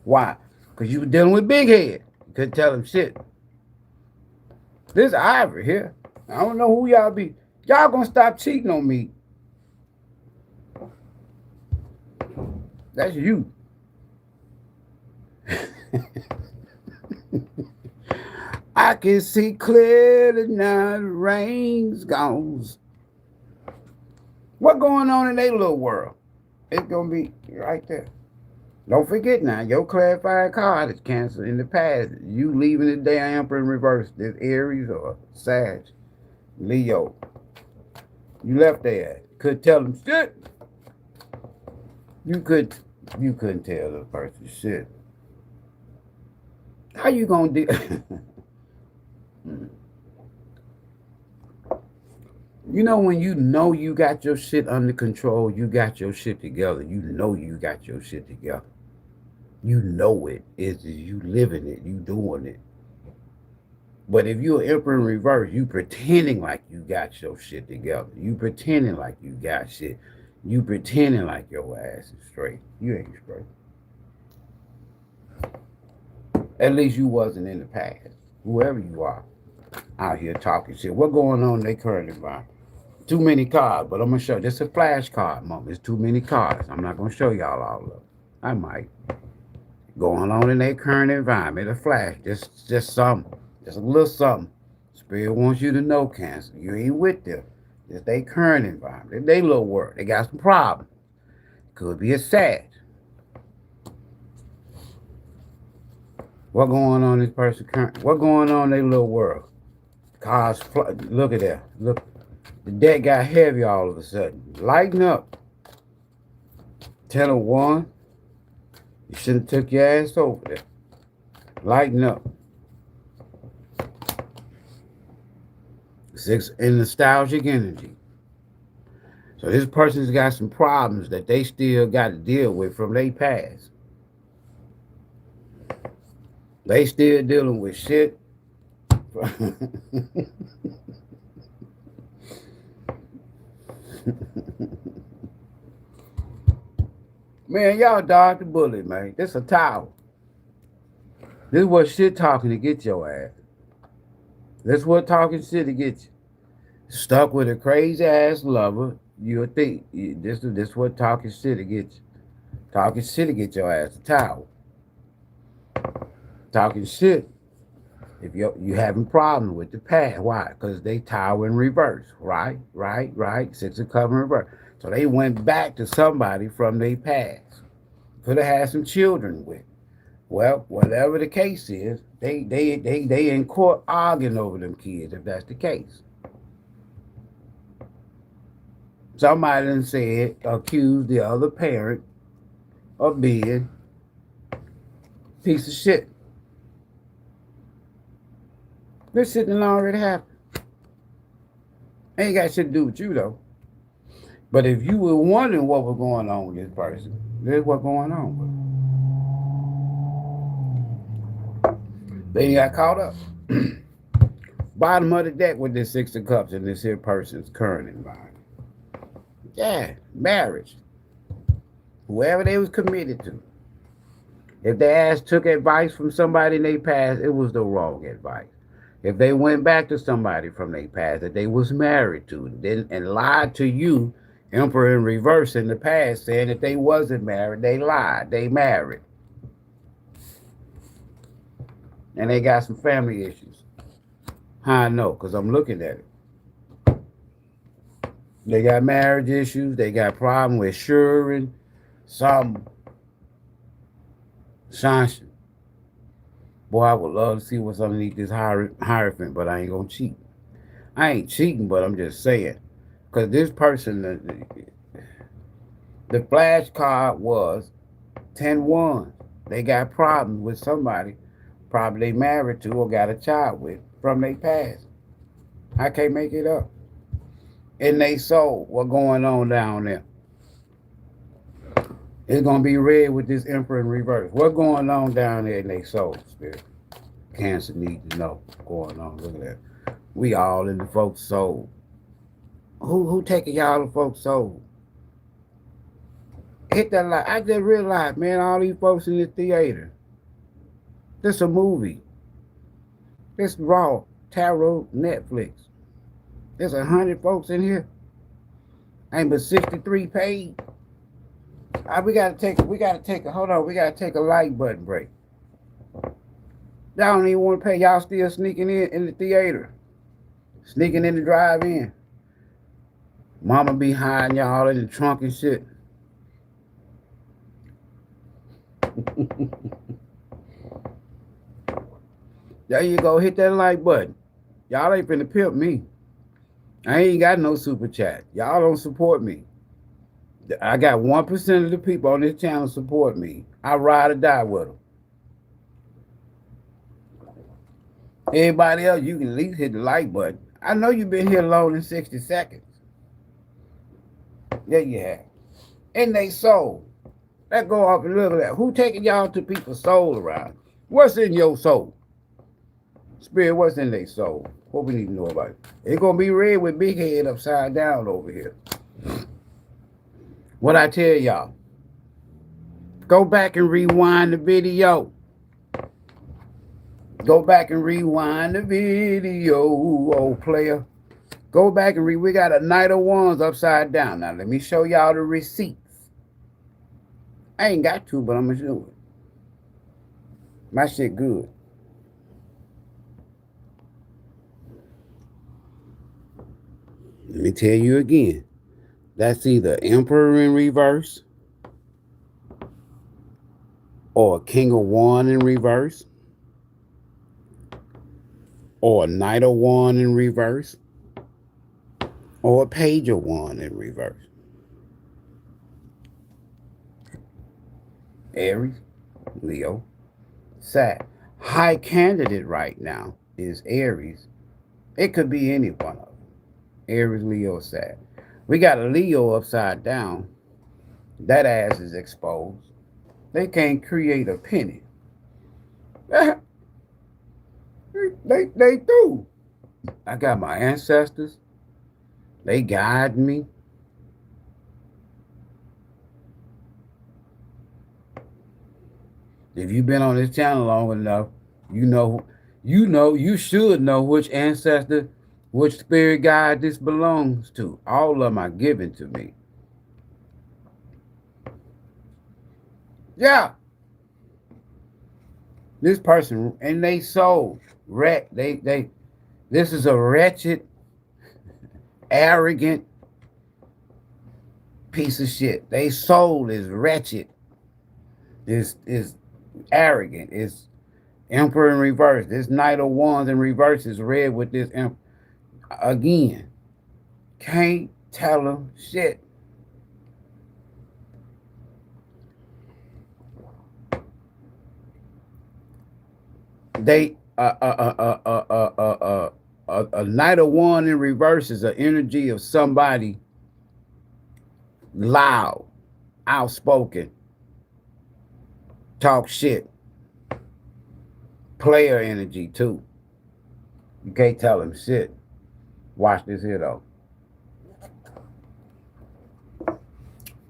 Why? Because you were dealing with big head. You couldn't tell them shit. This Ivory here. I don't know who y'all be. Y'all gonna stop cheating on me. That's you. I can see clearly now the rain's gone. What going on in their little world? It's going to be right there. Don't forget now, your clarified card is Cancer in the past. You leaving the day Emperor in reverse. This Aries or Sag, Leo. You left there. Could tell them shit. You couldn't tell the person shit. How you going to do? You know when you know you got your shit under control, you got your shit together. You know you got your shit together. You know it. It's you living it. You doing it. But if you're Emperor in reverse, you pretending like you got your shit together. You pretending like you got shit. You pretending like your ass is straight. You ain't straight. At least you wasn't in the past. Whoever you are out here talking shit. What going on in their current environment? Too many cards, but I'm going to show you. This is a flashcard moment. It's too many cards. I'm not going to show y'all all of them. I might. Going on in their current environment. A flash. Just something. Just a little something. Spirit wants you to know, Cancer. You ain't with them. It's their current environment. They little work. They got some problems. Could be a Sag. What going on in this person current? What going on in their little world? Cars, look at that. Look, the deck got heavy all of a sudden. Lighten up. 10:01. You shouldn't have took your ass over there. Lighten up. 6 in nostalgic energy. So this person's got some problems that they still got to deal with from their past. They still dealing with shit. Man, y'all dodged the bullet, man. This a towel. This is what shit talking to get your ass. This what talking shit to get you. Stuck with a crazy ass lover, you'll think this what talking shit to get you. Talking shit to get your ass a towel. Talking shit if you having problems with the past. Why? Because they tower in reverse. Right. 6 of Cups in reverse. So they went back to somebody from their past. Could have had some children with. Well, whatever the case is, they in court arguing over them kids, if that's the case. Somebody done said, accused the other parent of being a piece of shit. This shit done already happened. Ain't got shit to do with you, though. But if you were wondering what was going on with this person, this is what's going on with them. They got caught up. Bottom of the deck with this 6 of Cups in this here person's current environment. Yeah, marriage. Whoever they was committed to. If they took advice from somebody in their past, it was the wrong advice. If they went back to somebody from their past that they was married to and lied to you, Emperor in reverse in the past, saying that they wasn't married, they lied, they married. And they got some family issues. How I know? Because I'm looking at it. They got marriage issues. They got problem with sharing some sunshine. Boy, I would love to see what's underneath this hierophant, but I ain't going to cheat. I ain't cheating, but I'm just saying. Because this person, the flashcard was 10-1. They got problems with somebody probably they married to or got a child with from their past. I can't make it up. In their soul, what's going on down there? It's going to be red with this Emperor in reverse. What's going on down there in their soul, spirit? Cancer need to know what's going on. Look at that. We all in the folks' soul. Who taking y'all the folks' soul? Hit that light. I just realized, man, all these folks in the theater. This a movie. This raw tarot Netflix. There's 100 folks in here. Ain't but 63 paid. We gotta take a light button break. Y'all don't even want to pay. Y'all still sneaking in the theater. Sneaking in the drive-in. Mama be hiding y'all in the trunk and shit. There you go. Hit that like button. Y'all ain't finna pimp me. I ain't got no super chat. Y'all don't support me. I got 1% of the people on this channel support me. I ride or die with them. Everybody else, you can at least hit the like button. I know you've been here longer than 60 seconds. There you have. In they soul. Let's go off and look at that. Who taking y'all to people's soul around? What's in your soul? Spirit, what's in their soul? What we need to know about it? It's going to be red with big head upside down over here. What I tell y'all? Go back and rewind the video. Go back and rewind the video, old player. Go back and we got a Knight of Wands upside down. Now, let me show y'all the receipts. I ain't got to, but I'm going to do it. My shit good. Let me tell you again. That's either Emperor in reverse or King of Wands in reverse or a Knight of One in reverse, or a Page of One in reverse. Aries, Leo, Sag. High candidate right now is Aries. It could be any one of them. Aries, Leo, Sag. We got a Leo upside down. That ass is exposed. They can't create a penny. they do. I got my ancestors. They guide me. If you've been on this channel long enough, you should know which ancestor, which spirit guide this belongs to. All of them are given to me. Yeah. This person and they soul this is a wretched, arrogant piece of shit. They soul is wretched. Is arrogant. It's Emperor in reverse. This Knight of Wands in reverse is red with this Emperor. Again, can't tell them shit. They a Knight of Wands in reverse is an energy of somebody loud, outspoken, talk shit. Player energy too. You can't tell them shit. Watch this here though.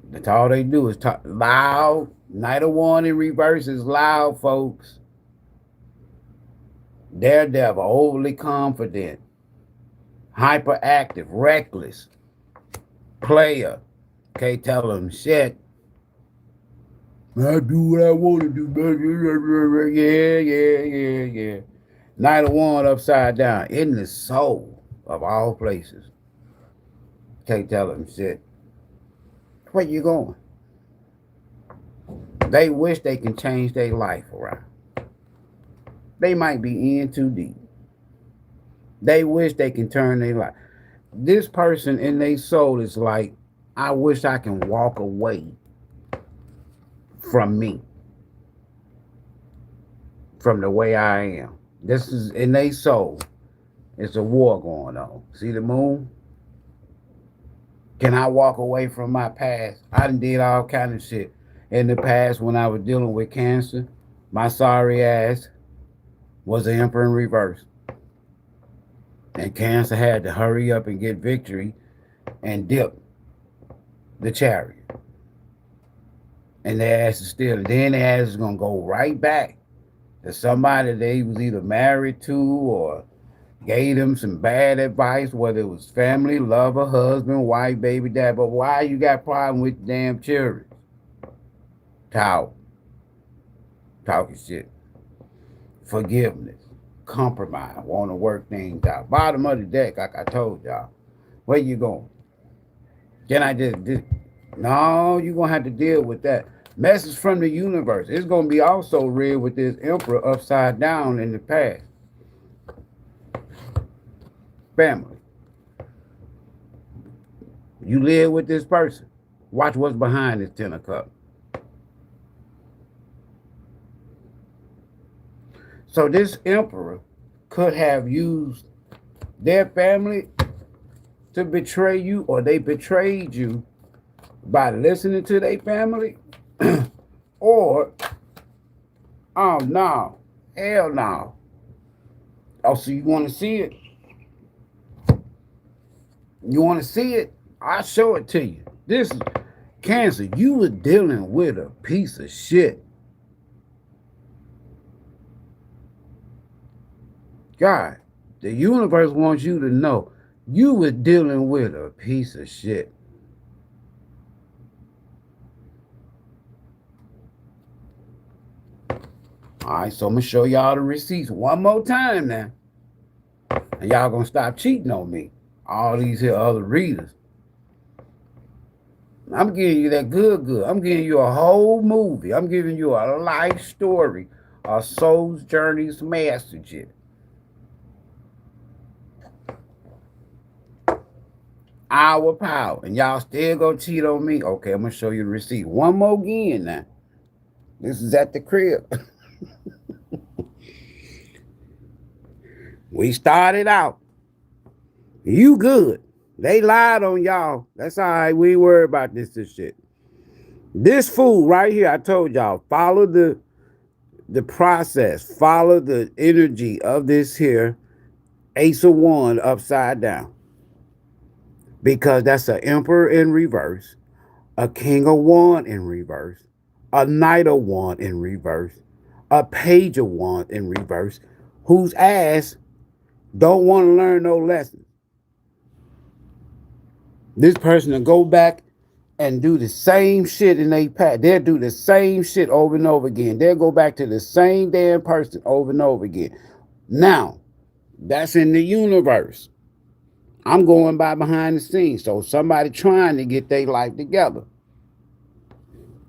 That's all they do is talk loud. Knight of Wands in reverse is loud, folks. Daredevil, overly confident, hyperactive, reckless, player. Can't tell them shit. I do what I want to do, baby. Yeah. Knight of Wands upside down in the soul of all places. Can't tell them shit. Where you going? They wish they can change their life around. They might be in too deep. They wish they can turn their life. This person in their soul is like, I wish I can walk away from me, from the way I am. This is in their soul. It's a war going on. See the moon? Can I walk away from my past? I done did all kind of shit in the past when I was dealing with cancer. My sorry ass was the Emperor in reverse. And cancer had to hurry up and get victory and dip the chariot. And their ass is still, and then their ass is going to go right back to somebody they was either married to or gave them some bad advice, whether it was family, lover, husband, wife, baby, dad. But why you got problem with damn children? Talking shit. Forgiveness. Compromise. Want to work things out. Bottom of the deck, like I told y'all. Where you going? Can I just no, you're going to have to deal with that. Message from the universe. It's going to be also real with this Emperor upside down in the past. Family. You live with this person. Watch what's behind this 10 of Cups. So this Emperor could have used their family to betray you, or they betrayed you by listening to their family, or, oh no, hell no. Oh, so you want to see it? You want to see it? I'll show it to you. This is Cancer. You were dealing with a piece of shit. God, the universe wants you to know you were dealing with a piece of shit. All right, so I'm going to show y'all the receipts one more time now. And y'all going to stop cheating on me. All these here other readers. I'm giving you that good. I'm giving you a whole movie. I'm giving you a life story. A soul's journey's message. Our power. And y'all still gonna cheat on me? Okay, I'm gonna show you the receipt. One more again now. This is at the crib. We started out. You good. They lied on y'all. That's all right. We ain't worried about this shit. This food right here, I told y'all, follow the process. Follow the energy of this here Ace of Wands upside down. Because that's an Emperor in reverse, a King of Wands in reverse, a Knight of Wands in reverse, a Page of Wands in reverse, whose ass don't want to learn no lessons. This person will go back and do the same shit in their past. They'll do the same shit over and over again. They'll go back to the same damn person over and over again. Now, that's in the universe. I'm going by behind the scenes. So somebody trying to get their life together.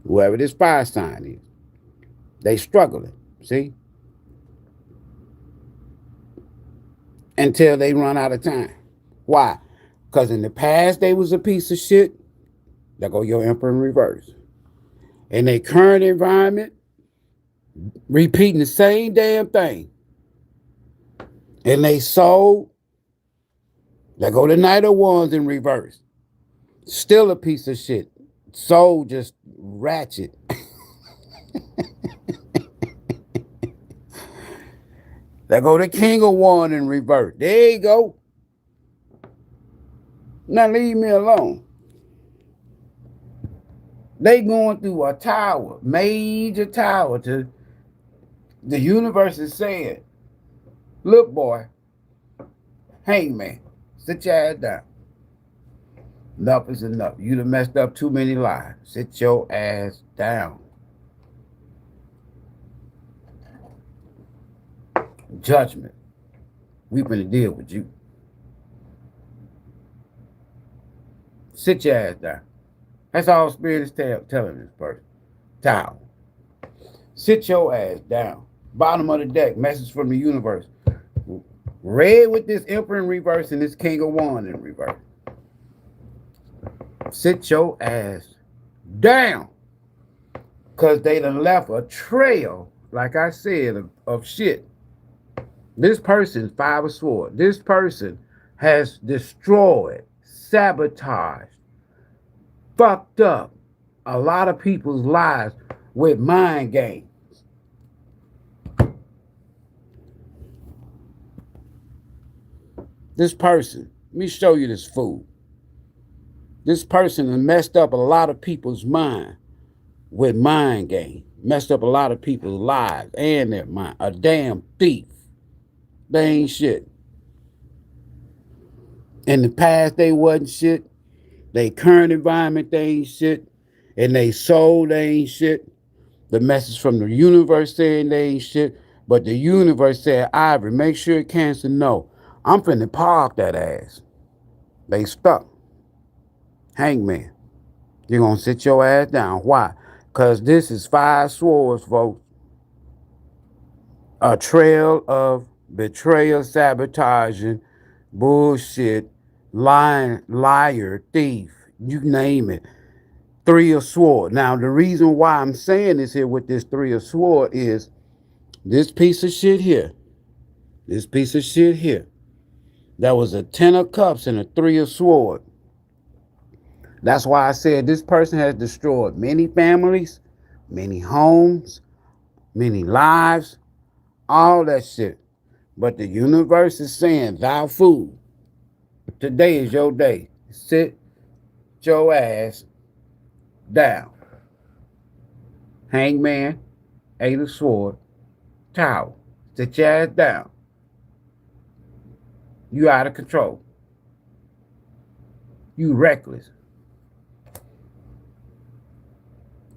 Whoever this fire sign is. They struggling. See? Until they run out of time. Why? Because in the past they was a piece of shit. There go your Emperor in reverse. In their current environment, repeating the same damn thing. And they soul, there go the Knight of Wands in reverse. Still a piece of shit. Soul just ratchet. There go the King of Wands in reverse. There you go. Now leave me alone. They going through a tower, major tower. To the universe is saying, look, boy, hangman, sit your ass down. Enough is enough. You done messed up too many lives. Sit your ass down. Judgment. We finna deal with you. Sit your ass down. That's all Spirit is telling this person. Tower. Sit your ass down. Bottom of the deck. Message from the universe. Red with this Emperor in reverse and this King of Wands in reverse. Sit your ass down. Because they done left a trail, like I said, of shit. This person, Five of Swords, this person has destroyed, sabotaged, fucked up a lot of people's lives with mind games. This person, let me show you this fool. This person has messed up a lot of people's mind with mind game. Messed up a lot of people's lives and their mind. A damn thief. They ain't shit. In the past, they wasn't shit. They current environment, they ain't shit. And they soul, they ain't shit. The message from the universe saying they ain't shit. But the universe said, Ivory, make sure Cancer know. I'm finna park that ass. They stuck. Hangman. You're gonna sit your ass down. Why? Because this is Five Swords, folks. A trail of betrayal, sabotaging, bullshit, lying, liar, thief, you name it. Three of Swords. Now, the reason why I'm saying this here with this Three of Swords is this piece of shit here. This piece of shit here. That was a 10 of Cups and a 3 of Swords. That's why I said this person has destroyed many families, many homes, many lives, all that shit. But the universe is saying, thou fool, today is your day. Sit your ass down. Hangman, Eight of Swords, Tower. Sit your ass down. You out of control. You reckless.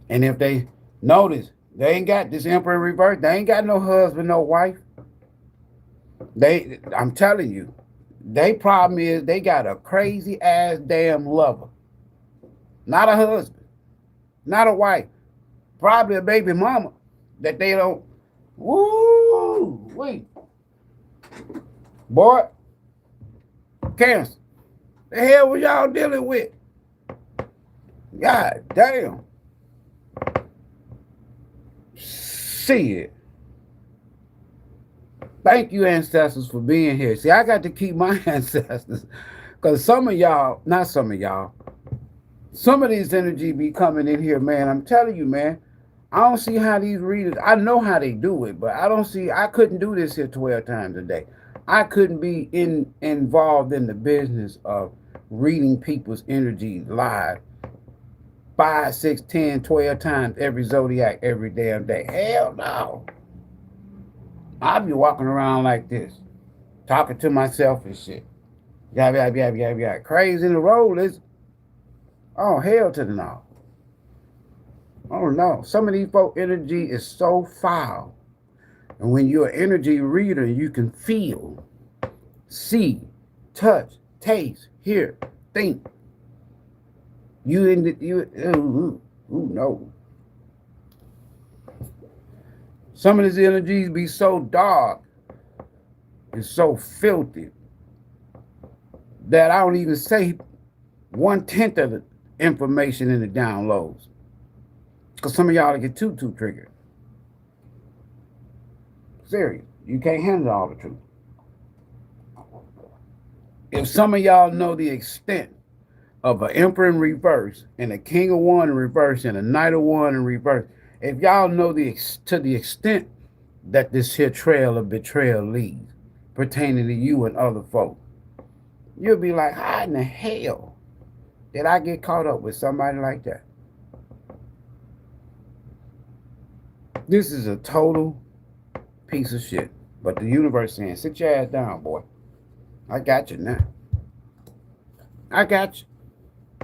And if they notice, they ain't got this Emperor in reverse. They ain't got no husband, no wife. I'm telling you, their problem is they got a crazy ass damn lover. Not a husband. Not a wife. Probably a baby mama that they don't. Woo! Wait. Boy. Cancer. The hell was y'all dealing with? God damn. See it. Thank you, ancestors, for being here. See, I got to keep my ancestors. Because some of y'all, not some of y'all, some of these energy be coming in here, man. I'm telling you, man. I don't see how these readers, I know how they do it, but I couldn't do this here 12 times a day. I couldn't be involved in the business of reading people's energy live 5, 6, 10, 12 times every zodiac every damn day. Hell no. I'll be walking around like this, talking to myself and shit. Yeah. Crazy in the roll is, oh, hell to the no. Oh no. Some of these folk energy is so foul. And when you're an energy reader, you can feel, see, touch, taste, hear, think. Ooh, no. Some of these energies be so dark and so filthy that I don't even say 1/10 of the information in the downloads. Because some of y'all get too triggered. Serious. You can't handle all the truth. If some of y'all know the extent of an Emperor in reverse and a King of One in reverse and a Knight of One in reverse, if y'all know to the extent that this here trail of betrayal leads pertaining to you and other folk, you'll be like, how in the hell did I get caught up with somebody like that? This is a total piece of shit. But the universe saying, sit your ass down, boy. I got you now. I got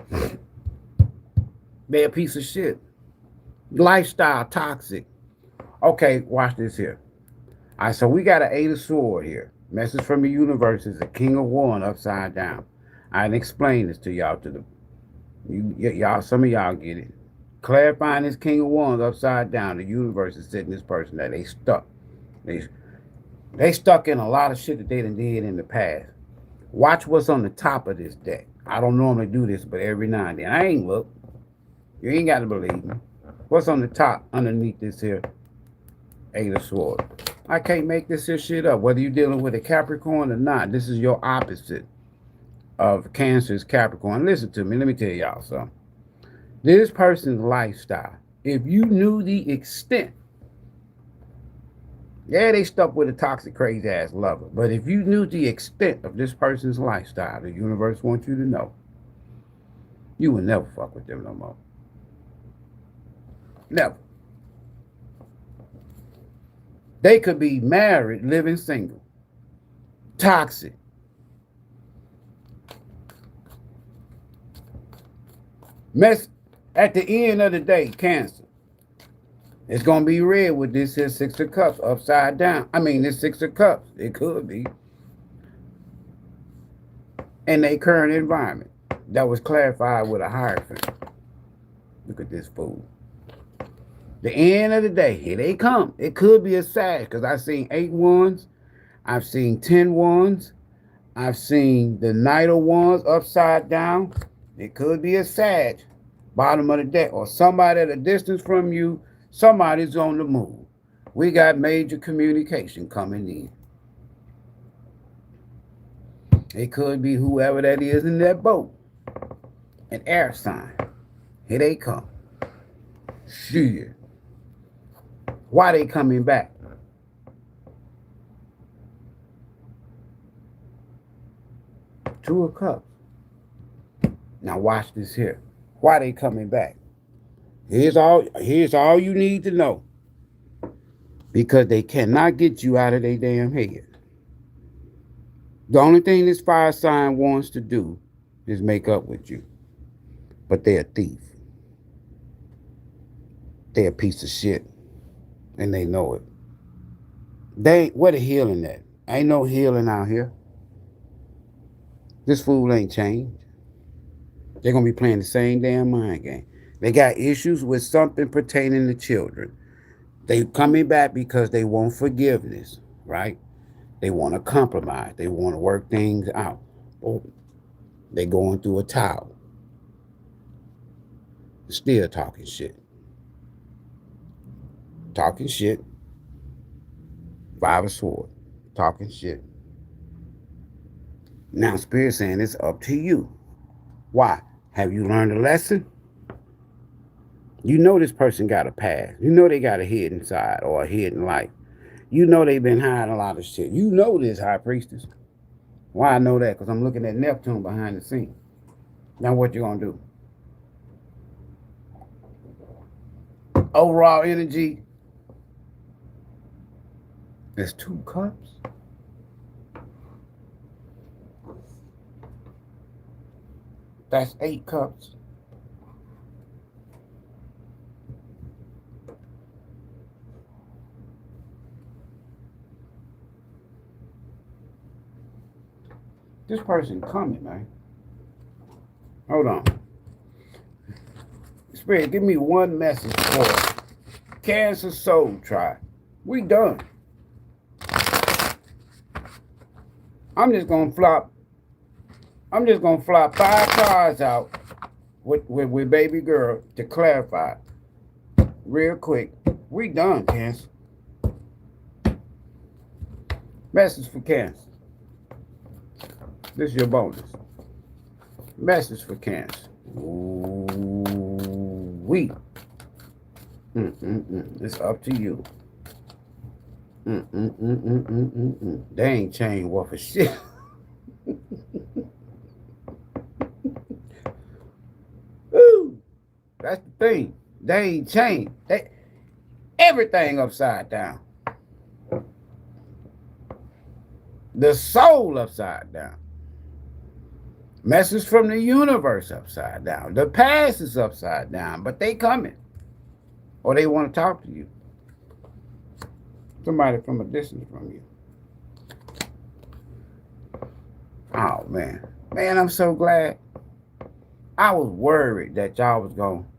you. They're a piece of shit. Lifestyle toxic. Okay, watch this here. All right, so we got an 8 of Swords here. Message from the universe is a King of One upside down. I didn't explain this to y'all. Y'all, some of y'all get it. Clarifying this King of Wands upside down, the universe is sitting this person that they stuck. They stuck in a lot of shit that they done did in the past. Watch what's on the top of this deck. I don't normally do this, but every now and then. I ain't look. You ain't got to believe me. What's on the top underneath this here 8 of Swords? I can't make this here shit up. Whether you're dealing with a Capricorn or not, this is your opposite of Cancer's Capricorn. Listen to me. Let me tell y'all something. This person's lifestyle, if you knew the extent, yeah, they stuck with a toxic, crazy ass lover, but if you knew the extent of this person's lifestyle, the universe wants you to know, you would never fuck with them no more. Never. They could be married, living single. Toxic. Mess. At the end of the day, Cancer, it's going to be red with this here 6 of Cups upside down. I mean, this 6 of Cups. It could be. In their current environment. That was clarified with a hierophant. Look at this fool. The end of the day, here they come. It could be a Sag, because I've seen 8 Wands. I've seen 10 Wands. I've seen the Knight of Wands upside down. It could be a Sag. Bottom of the deck, or somebody at a distance from you, somebody's on the move. We got major communication coming in. It could be whoever that is in that boat. An air sign. Here they come. Shit. Why they coming back? Two of Cups. Now watch this here. Why they coming back? Here's all you need to know. Because they cannot get you out of their damn head. The only thing this fire sign wants to do is make up with you. But they're a thief. They're a piece of shit. And they know it. Where the healing at? Ain't no healing out here. This fool ain't changed. They're going to be playing the same damn mind game. They got issues with something pertaining to children. They coming back because they want forgiveness, right? They want to compromise. They want to work things out. Oh, They going through a tower. Still talking shit. Talking shit. Five of Swords. Talking shit. Now Spirit saying it's up to you. Why? Have you learned a lesson? You know this person got a past. You know they got a hidden side or a hidden life. You know they've been hiding a lot of shit. You know this, High Priestess. Why I know that? Because I'm looking at Neptune behind the scene. Now what you going to do? Overall energy is 2 cups. That's 8 cups. This person coming, man. Hold on. Spirit, give me one message for Cancer Soul Tribe. We done. I'm just gonna flop 5 cards out with baby girl to clarify. Real quick. We done, Cancer. Message for Cancer. This is your bonus. Message for Cancer. We. It's up to you. They ain't changed what for shit. Ooh, that's the thing. They ain't changed. Everything upside down. The soul upside down. Message from the universe upside down. The past is upside down, but they coming. Or they want to talk to you. Somebody from a distance from you. Oh, man. Man, I'm so glad. I was worried that y'all was going to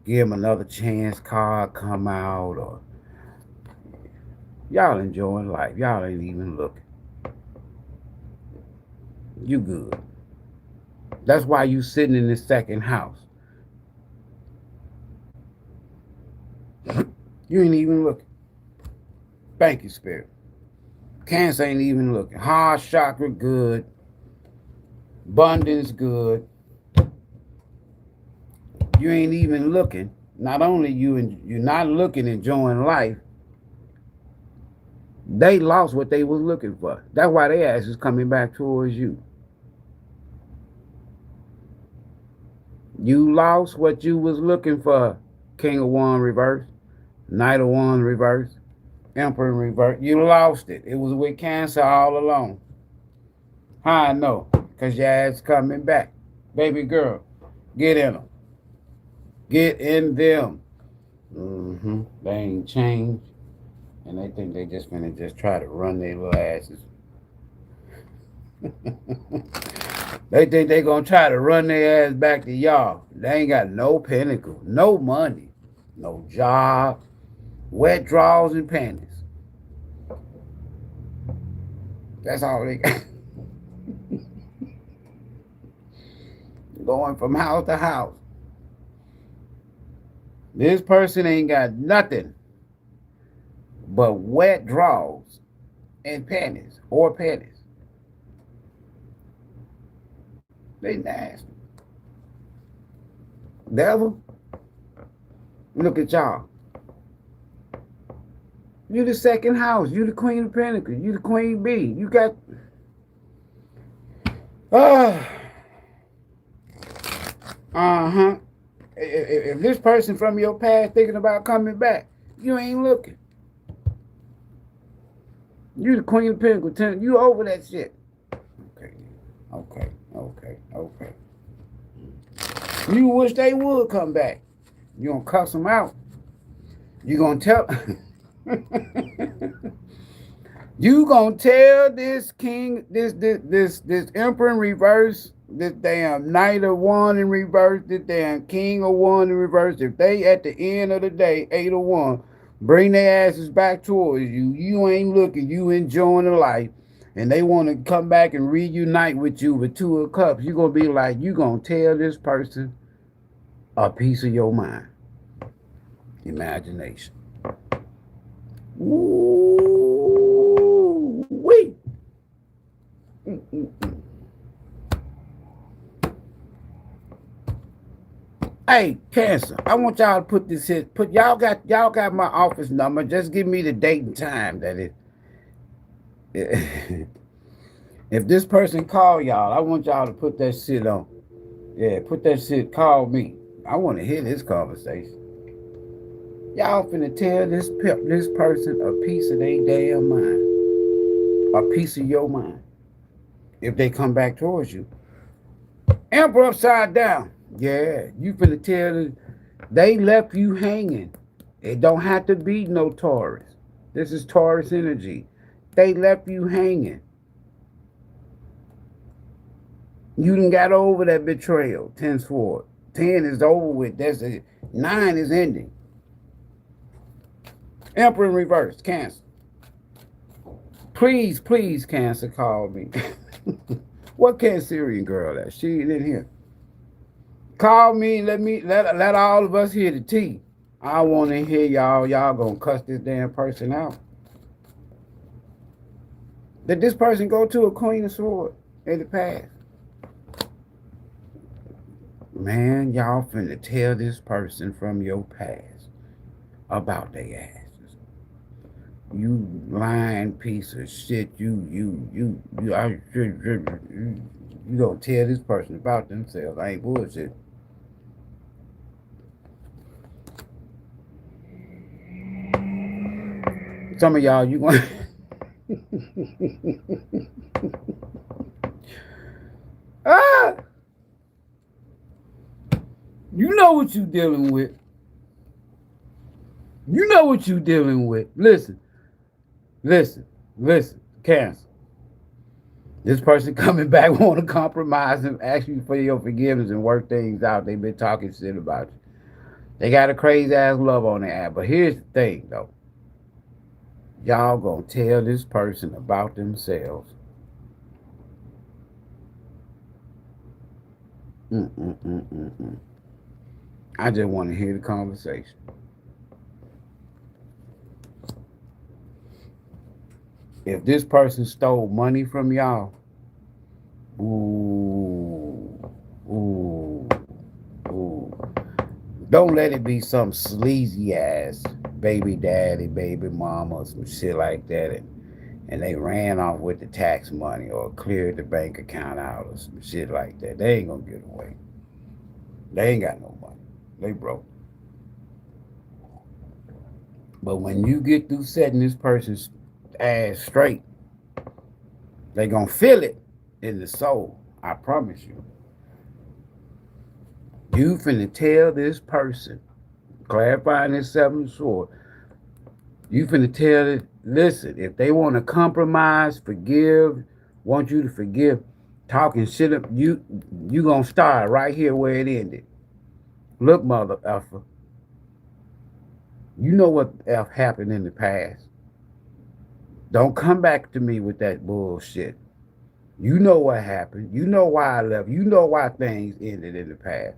give him another chance card come out. Or y'all enjoying life. Y'all ain't even looking. You good. That's why you sitting in the second house. You ain't even looking. Thank you, Spirit. Cancer ain't even looking. Heart chakra good. Abundance good. You ain't even looking. Not only you're not looking, enjoying life. They lost what they was looking for. That's why their ass is coming back towards you. You lost what you was looking for. King of Wands reverse. Knight of Wands reverse. Emperor reverse. You lost it. It was with Cancer all along. How I know? Because your ass coming back. Baby girl, get in them. Get in them. They ain't changed. And they think they just finna just try to run their little asses. They think they gonna try to run their ass back to y'all. They ain't got no pinnacle, no money, no job, wet drawers and panties. That's all they got. Going from house to house. This person ain't got nothing but wet drawers and panties or panties. They nasty. Devil, look at y'all. You the second house. You the Queen of Pentacles. You the Queen Bee. You got... If this person from your past thinking about coming back, you ain't looking. You the Queen of Pentacles. You over that shit. Okay. You wish they would come back. You gonna cuss them out. You gonna tell... You gonna tell this king, this emperor in reverse, this damn Knight of Wands in reverse, this damn King of Wands in reverse, if they at the end of the day, 8 of Wands, bring their asses back towards you, you ain't looking, you enjoying the life, and they want to come back and reunite with you with 2 of Cups, you're going to be like, you're going to tell this person a piece of your mind. Imagination. Ooh, wait. Hey, Cancer, I want y'all to put this here. Y'all got my office number. Just give me the date and time that it. If this person call y'all, I want y'all to put that shit on. Yeah, put that shit. Call me. I want to hear this conversation. Y'all finna tell this person a piece of their damn mind, a piece of your mind. If they come back towards you, Emperor upside down. Yeah, you finna tell them they left you hanging. It don't have to be no Taurus. This is Taurus energy. They left you hanging. You done got over that betrayal. 10's forward. 10 is over with. That's it. 9 is ending. Emperor in reverse. Cancer. Please, please, Cancer, call me. What Cancerian girl that? She ain't in here. Call me. Let all of us hear the tea. I want to hear y'all. Y'all gonna cuss this damn person out. Did this person go to a Queen of Swords in the past? Man, y'all finna tell this person from your past about their asses. You lying piece of shit. You gonna tell this person about themselves. I ain't bullshit. Some of y'all, you going you know what you dealing with. You know what you dealing with. Listen, Cancer. This person coming back want to compromise and ask you for your forgiveness and work things out. They've been talking shit about you. They got a crazy ass love on their ass. But here's the thing, though. Y'all gonna tell this person about themselves. I just want to hear the conversation. If this person stole money from y'all, don't let it be some sleazy ass baby daddy, baby mama, or some shit like that, and they ran off with the tax money or cleared the bank account out or some shit like that. They ain't gonna get away. They ain't got no money. They broke. But when you get through setting this person's ass straight, they gonna feel it in the soul. I promise you. You finna tell this person, clarifying this 7th sword, you finna tell it, listen, if they want to compromise, forgive, want you to forgive, talking shit up, you gonna start right here where it ended. Look, mother effer, you know what F happened in the past. Don't come back to me with that bullshit. You know what happened. You know why I left. You know why things ended in the past.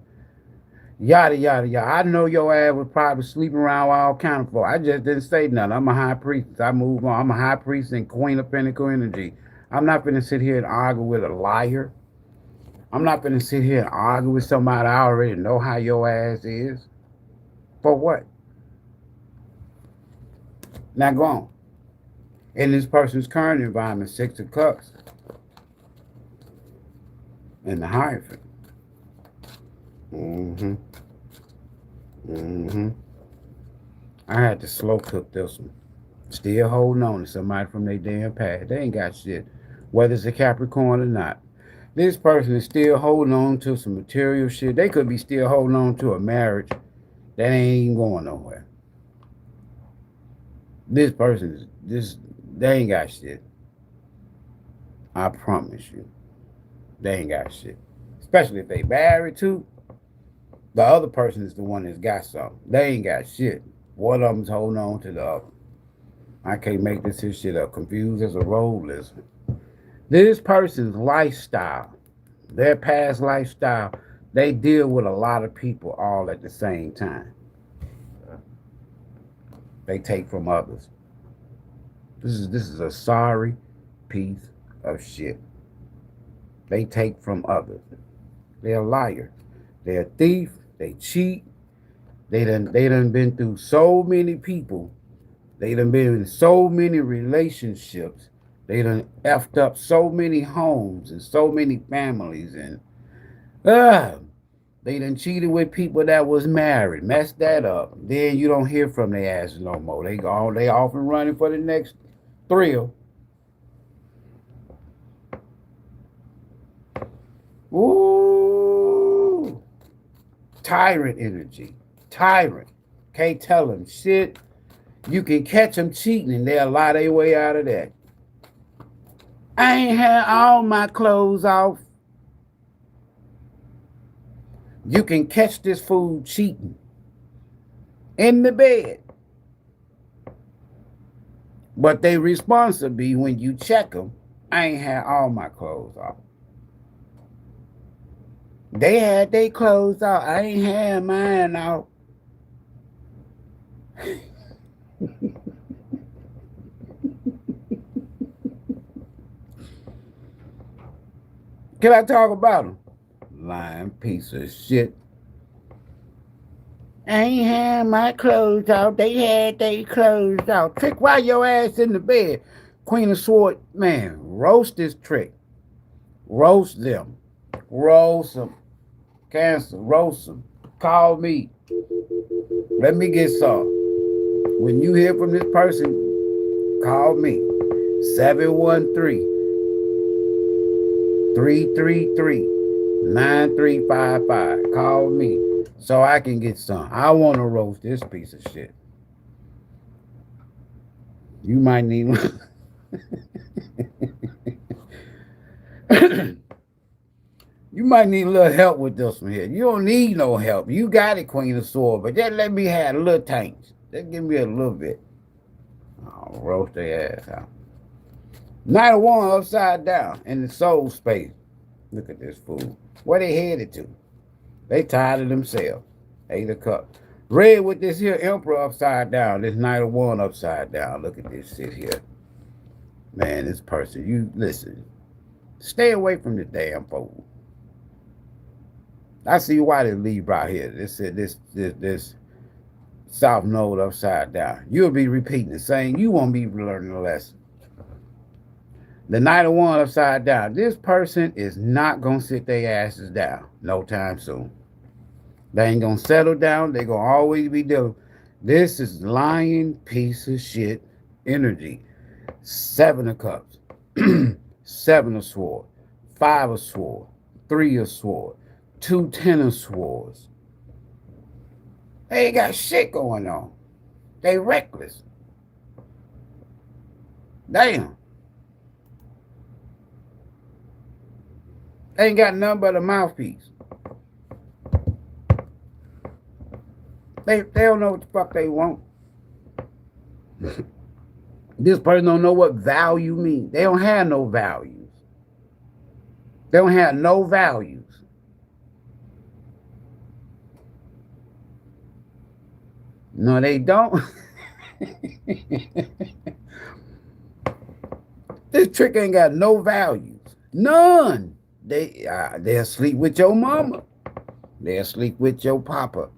Yada, yada, yada. I know your ass was probably sleeping around all kind of folk. I just didn't say nothing. I'm a high priest. I move on. I'm a high priest and Queen of Pentacle energy. I'm not going to sit here and argue with a liar. I'm not going to sit here and argue with somebody I already know how your ass is. For what? Now go on. In this person's current environment, 6 of Cups. And the Hierophant. I had to slow cook this one. Still holding on to somebody from their damn past. They ain't got shit, whether it's a Capricorn or not. This person is still holding on to some material shit. They could be still holding on to a marriage that ain't even going nowhere. This person is they ain't got shit. I promise you. They ain't got shit. Especially if they married too. The other person is the one that's got something. They ain't got shit. One of them's holding on to the other. I can't make this shit up. Confused as a road lizard. This person's lifestyle, their past lifestyle, they deal with a lot of people all at the same time. They take from others. This is a sorry piece of shit. They take from others. They're a liar. They're a thief. They cheat. They done been through so many people. They done been in so many relationships. They done effed up so many homes and so many families, and uh, they done cheated with people that was married, messed that up. Then you don't hear from their asses no more. They off and running for the next thrill. Ooh, tyrant energy, tyrant. Can't tell them shit. You can catch them cheating and they'll lie their way out of that. I ain't had all my clothes off. You can catch this fool cheating in the bed. But they response will be when you check them, I ain't had all my clothes off. They had their clothes off. I ain't had mine off. Can I talk about them? Lying piece of shit. I ain't had my clothes off. They had their clothes off. Trick, why your ass in the bed? Queen of Swords, man, roast this trick. Roast them. Roast them. Cancer, roast them. Call me. Let me get some. When you hear from this person, call me. 713-333-9355. Call me so I can get some. I want to roast this piece of shit. You might need you might need a little help with this one here. You don't need no help. You got it, Queen of Swords, but just let me have a little ThAnkhs. Just give me a little bit. I'll roast their ass out. Knight of Wands upside down in the soul space. Look at this fool. Where they headed to? They tired of themselves. 8 of Cups. Red with this here Emperor upside down. This Knight of Wands upside down. Look at this shit here. Man, this person, you listen. Stay away from the damn fool. I see why they leave right here. This South Node upside down. You'll be repeating the same. You won't be learning a lesson. The Knight of Wands upside down. This person is not going to sit their asses down no time soon. They ain't going to settle down. They're going to always be dealing. This is lying piece of shit energy. 7 of Cups. 7 of Swords. 5 of Swords. 3 of Swords. 2 10 of Swords. They ain't got shit going on. They reckless. Damn. They ain't got nothing but a mouthpiece. They don't know what the fuck they want. This person don't know what value means. They don't have no values. They don't have no values. No, they don't. This trick ain't got no values. None. They'll sleep with your mama. They'll sleep with your papa.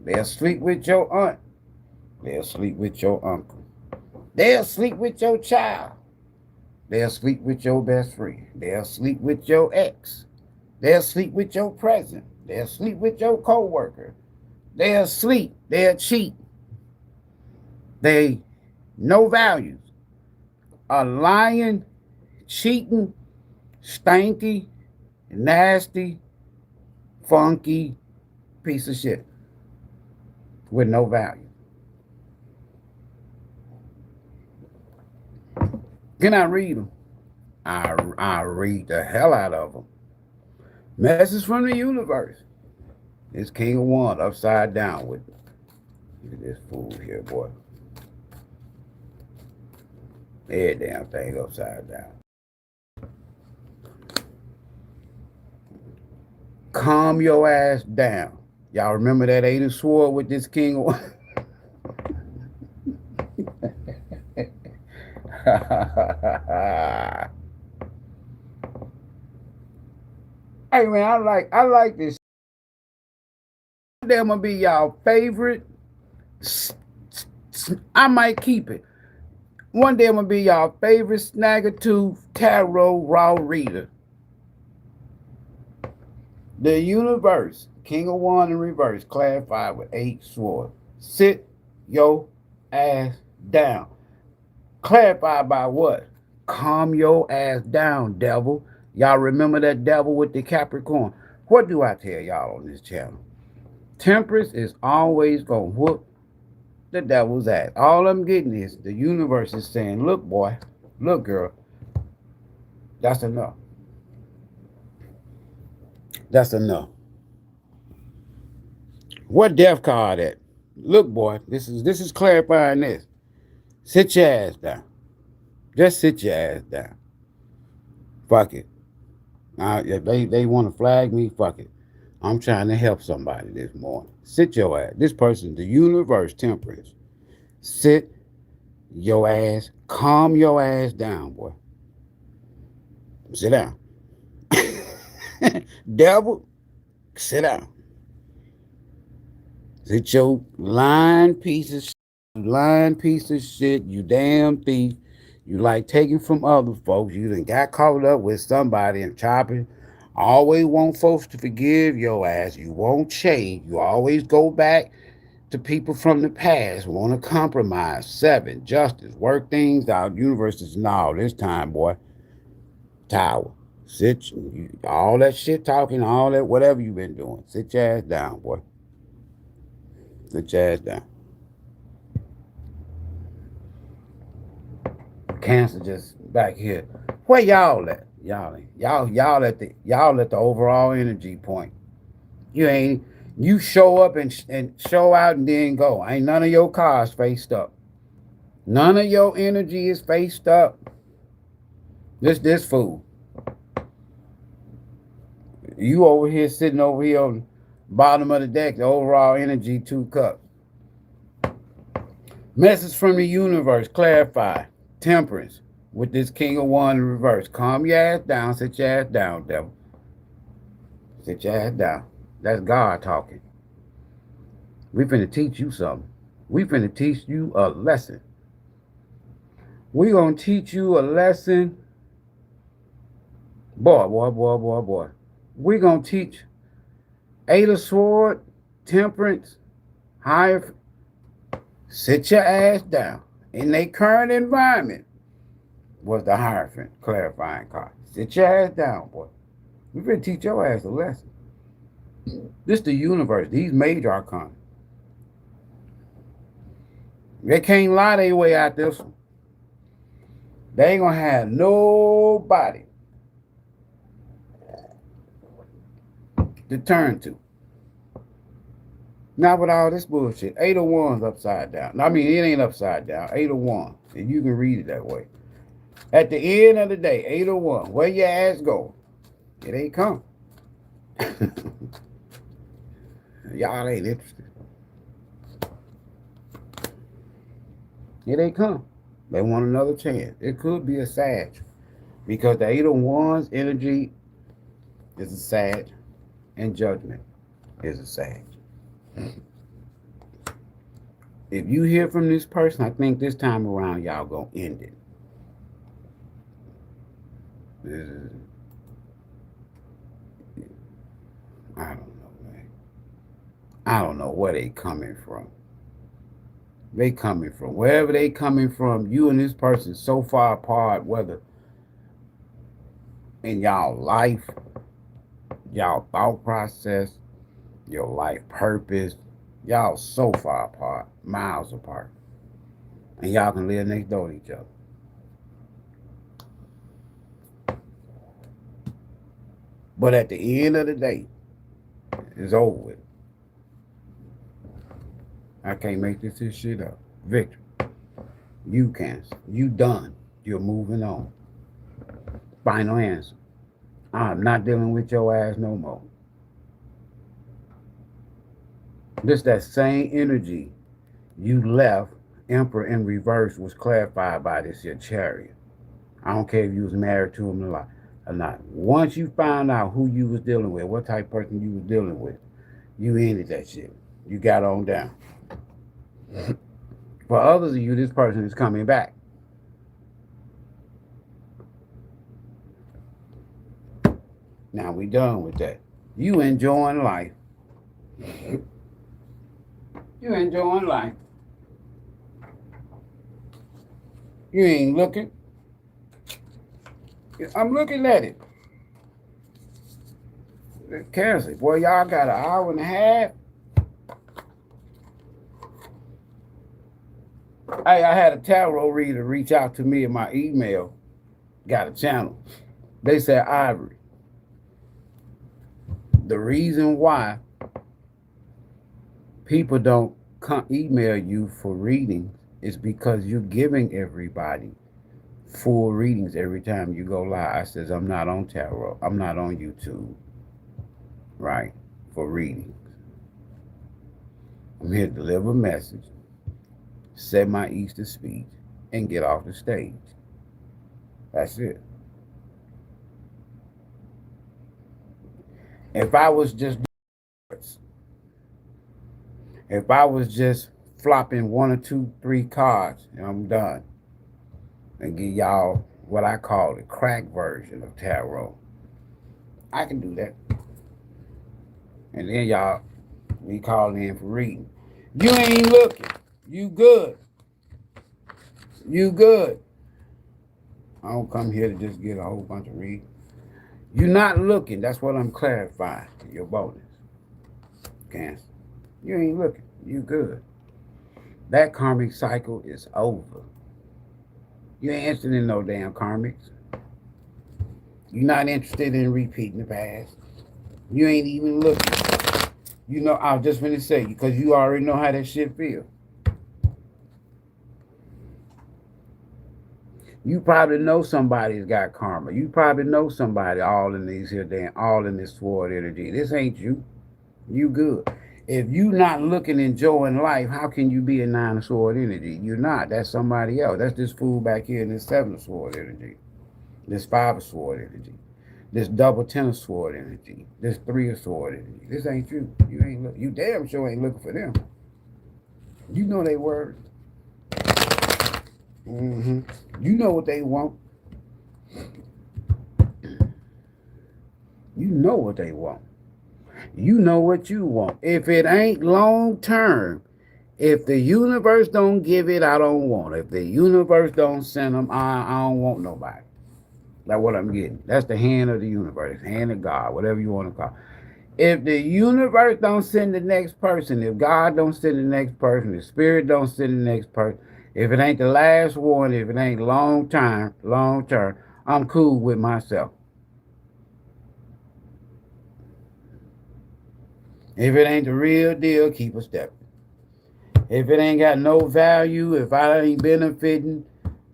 They'll sleep with your aunt. They'll sleep with your uncle. They'll sleep with your child. They'll sleep with your best friend. They'll sleep with your ex. They'll sleep with your present. They'll sleep with your co-worker. They'll sleep. They'll cheat. They no values. A lying, cheating, stanky, nasty, funky piece of shit with no value. Can I read them? I read the hell out of them. Message from the universe. This King of Wands upside down with it. Look at this fool here, boy. Every damn thing upside down. calm your ass down. Y'all remember that 8 of sword with this king of Hey man, I like this. That gonna be y'all favorite. I might keep it. One day I'm gonna be y'all favorite Snaggletooth Tarot Raw reader. The universe, King of Wands in reverse, clarified with 8 swords. Sit your ass down. Clarified by what? Calm your ass down, devil. Y'all remember that devil with the Capricorn? What do I tell y'all on this channel? Temperance is always gonna whoop the devil's ass. All I'm getting is the universe is saying, look, boy, look, girl, that's enough. That's enough. What death card at? Look, boy, this is clarifying this. Sit your ass down. Just sit your ass down. Fuck it. If they want to flag me, fuck it. I'm trying to help somebody this morning. Sit your ass. This person, the universe, temperance. Sit your ass. Calm your ass down, boy. Sit down. Devil, sit down. Sit your lying piece of shit. Lying piece of shit. You damn thief. You like taking from other folks. You done got caught up with somebody and chopping. Always want folks to forgive your ass. You won't change. You always go back to people from the past. Want to compromise. 7, justice. Work things out. Universe is no, this time, boy. Tower. Sit, all that shit talking, all that, whatever you've been doing. Sit your ass down, boy. Sit your ass down. Cancer just back here. Where y'all at? Y'all at the overall energy point. You show up and show out and then go. Ain't none of your cars faced up. None of your energy is faced up. This fool. You over here sitting over here on the bottom of the deck, the overall energy 2 cups. Message from the universe, clarify. Temperance with this King of Wands in reverse. Calm your ass down, sit your ass down, devil. Sit your ass down. That's God talking. We finna teach you something. We finna teach you a lesson. We gonna teach you a lesson. Boy. We gonna teach 8 of sword, temperance, higher. Sit your ass down. In their current environment was the Hierophant clarifying card. Sit your ass down, boy. We finna teach your ass a lesson. This the universe. These major arcana. They can't lie their way out this one. They ain't gonna have nobody to turn to. Not with all this bullshit. 8 of Wands upside down. I mean, it ain't upside down. 8 of Wands. And you can read it that way. At the end of the day, 8 of Wands. Where your ass go? It ain't come. Y'all ain't interested. It ain't come. They want another chance. It could be a Sag. Because the 8 of Wands energy is a Sag. And judgment is a Sag. If you hear from this person, I think this time around y'all gonna end it. I don't know, man. I don't know where they coming from. They coming from wherever they coming from. You and this person so far apart, whether in y'all life, y'all thought process, your life purpose, y'all so far apart, miles apart. And y'all can live next door to each other. But at the end of the day, it's over with. I can't make this shit up. Victory. You Cancer. You done. You're moving on. Final answer. I'm not dealing with your ass no more. This that same energy you left Emperor in reverse was clarified by this your chariot. I don't care if you was married to him or not. Once you found out who you was dealing with, what type of person you was dealing with, you ended that shit. You got on down. For others of you, this person is coming back. Now we done with that. You enjoying life. You enjoying life. You ain't looking. I'm looking at it. Cancer. Boy, y'all got an hour and a half. Hey, I had a tarot reader reach out to me in my email. Got a channel. They said, Ivory, the reason why people don't email you for readings is because you're giving everybody full readings every time you go live. I says, I'm not on tarot. I'm not on YouTube, right, for readings. I'm here to deliver a message, say my Easter speech, and get off the stage. That's it. If I was just flopping one or two, three cards, and I'm done, and give y'all what I call the crack version of tarot, I can do that. And then y'all be calling in for reading. You ain't looking. You good. You good. I don't come here to just get a whole bunch of readings. You're not looking. That's what I'm clarifying. Your bonus. Cancer. You ain't looking. You good. That karmic cycle is over. You ain't interested in no damn karmics. You're not interested in repeating the past. You ain't even looking. You know, I was just going to say, because you already know how that shit feels. You probably know somebody's got karma. You probably know somebody all in this sword energy. This ain't you. You good. If you not looking, enjoying life, how can you be a 9 of sword energy? You're not. That's somebody else. That's this fool back here in this 7 of sword energy. This 5 of sword energy. This double 10 of sword energy. This 3 of sword energy. This ain't you. You ain't look. You damn sure ain't looking for them. You know they word. You know what they want. You know what they want. You know what you want. If it ain't long term, if the universe don't give it, I don't want it. If the universe don't send them, I don't want nobody. That's what I'm getting. That's the hand of the universe, hand of God, whatever you want to call it. If the universe don't send the next person, if God don't send the next person, if spirit don't send the next person, if it ain't the last one, if it ain't long term, I'm cool with myself. If it ain't the real deal, keep a stepping. If it ain't got no value, if I ain't benefiting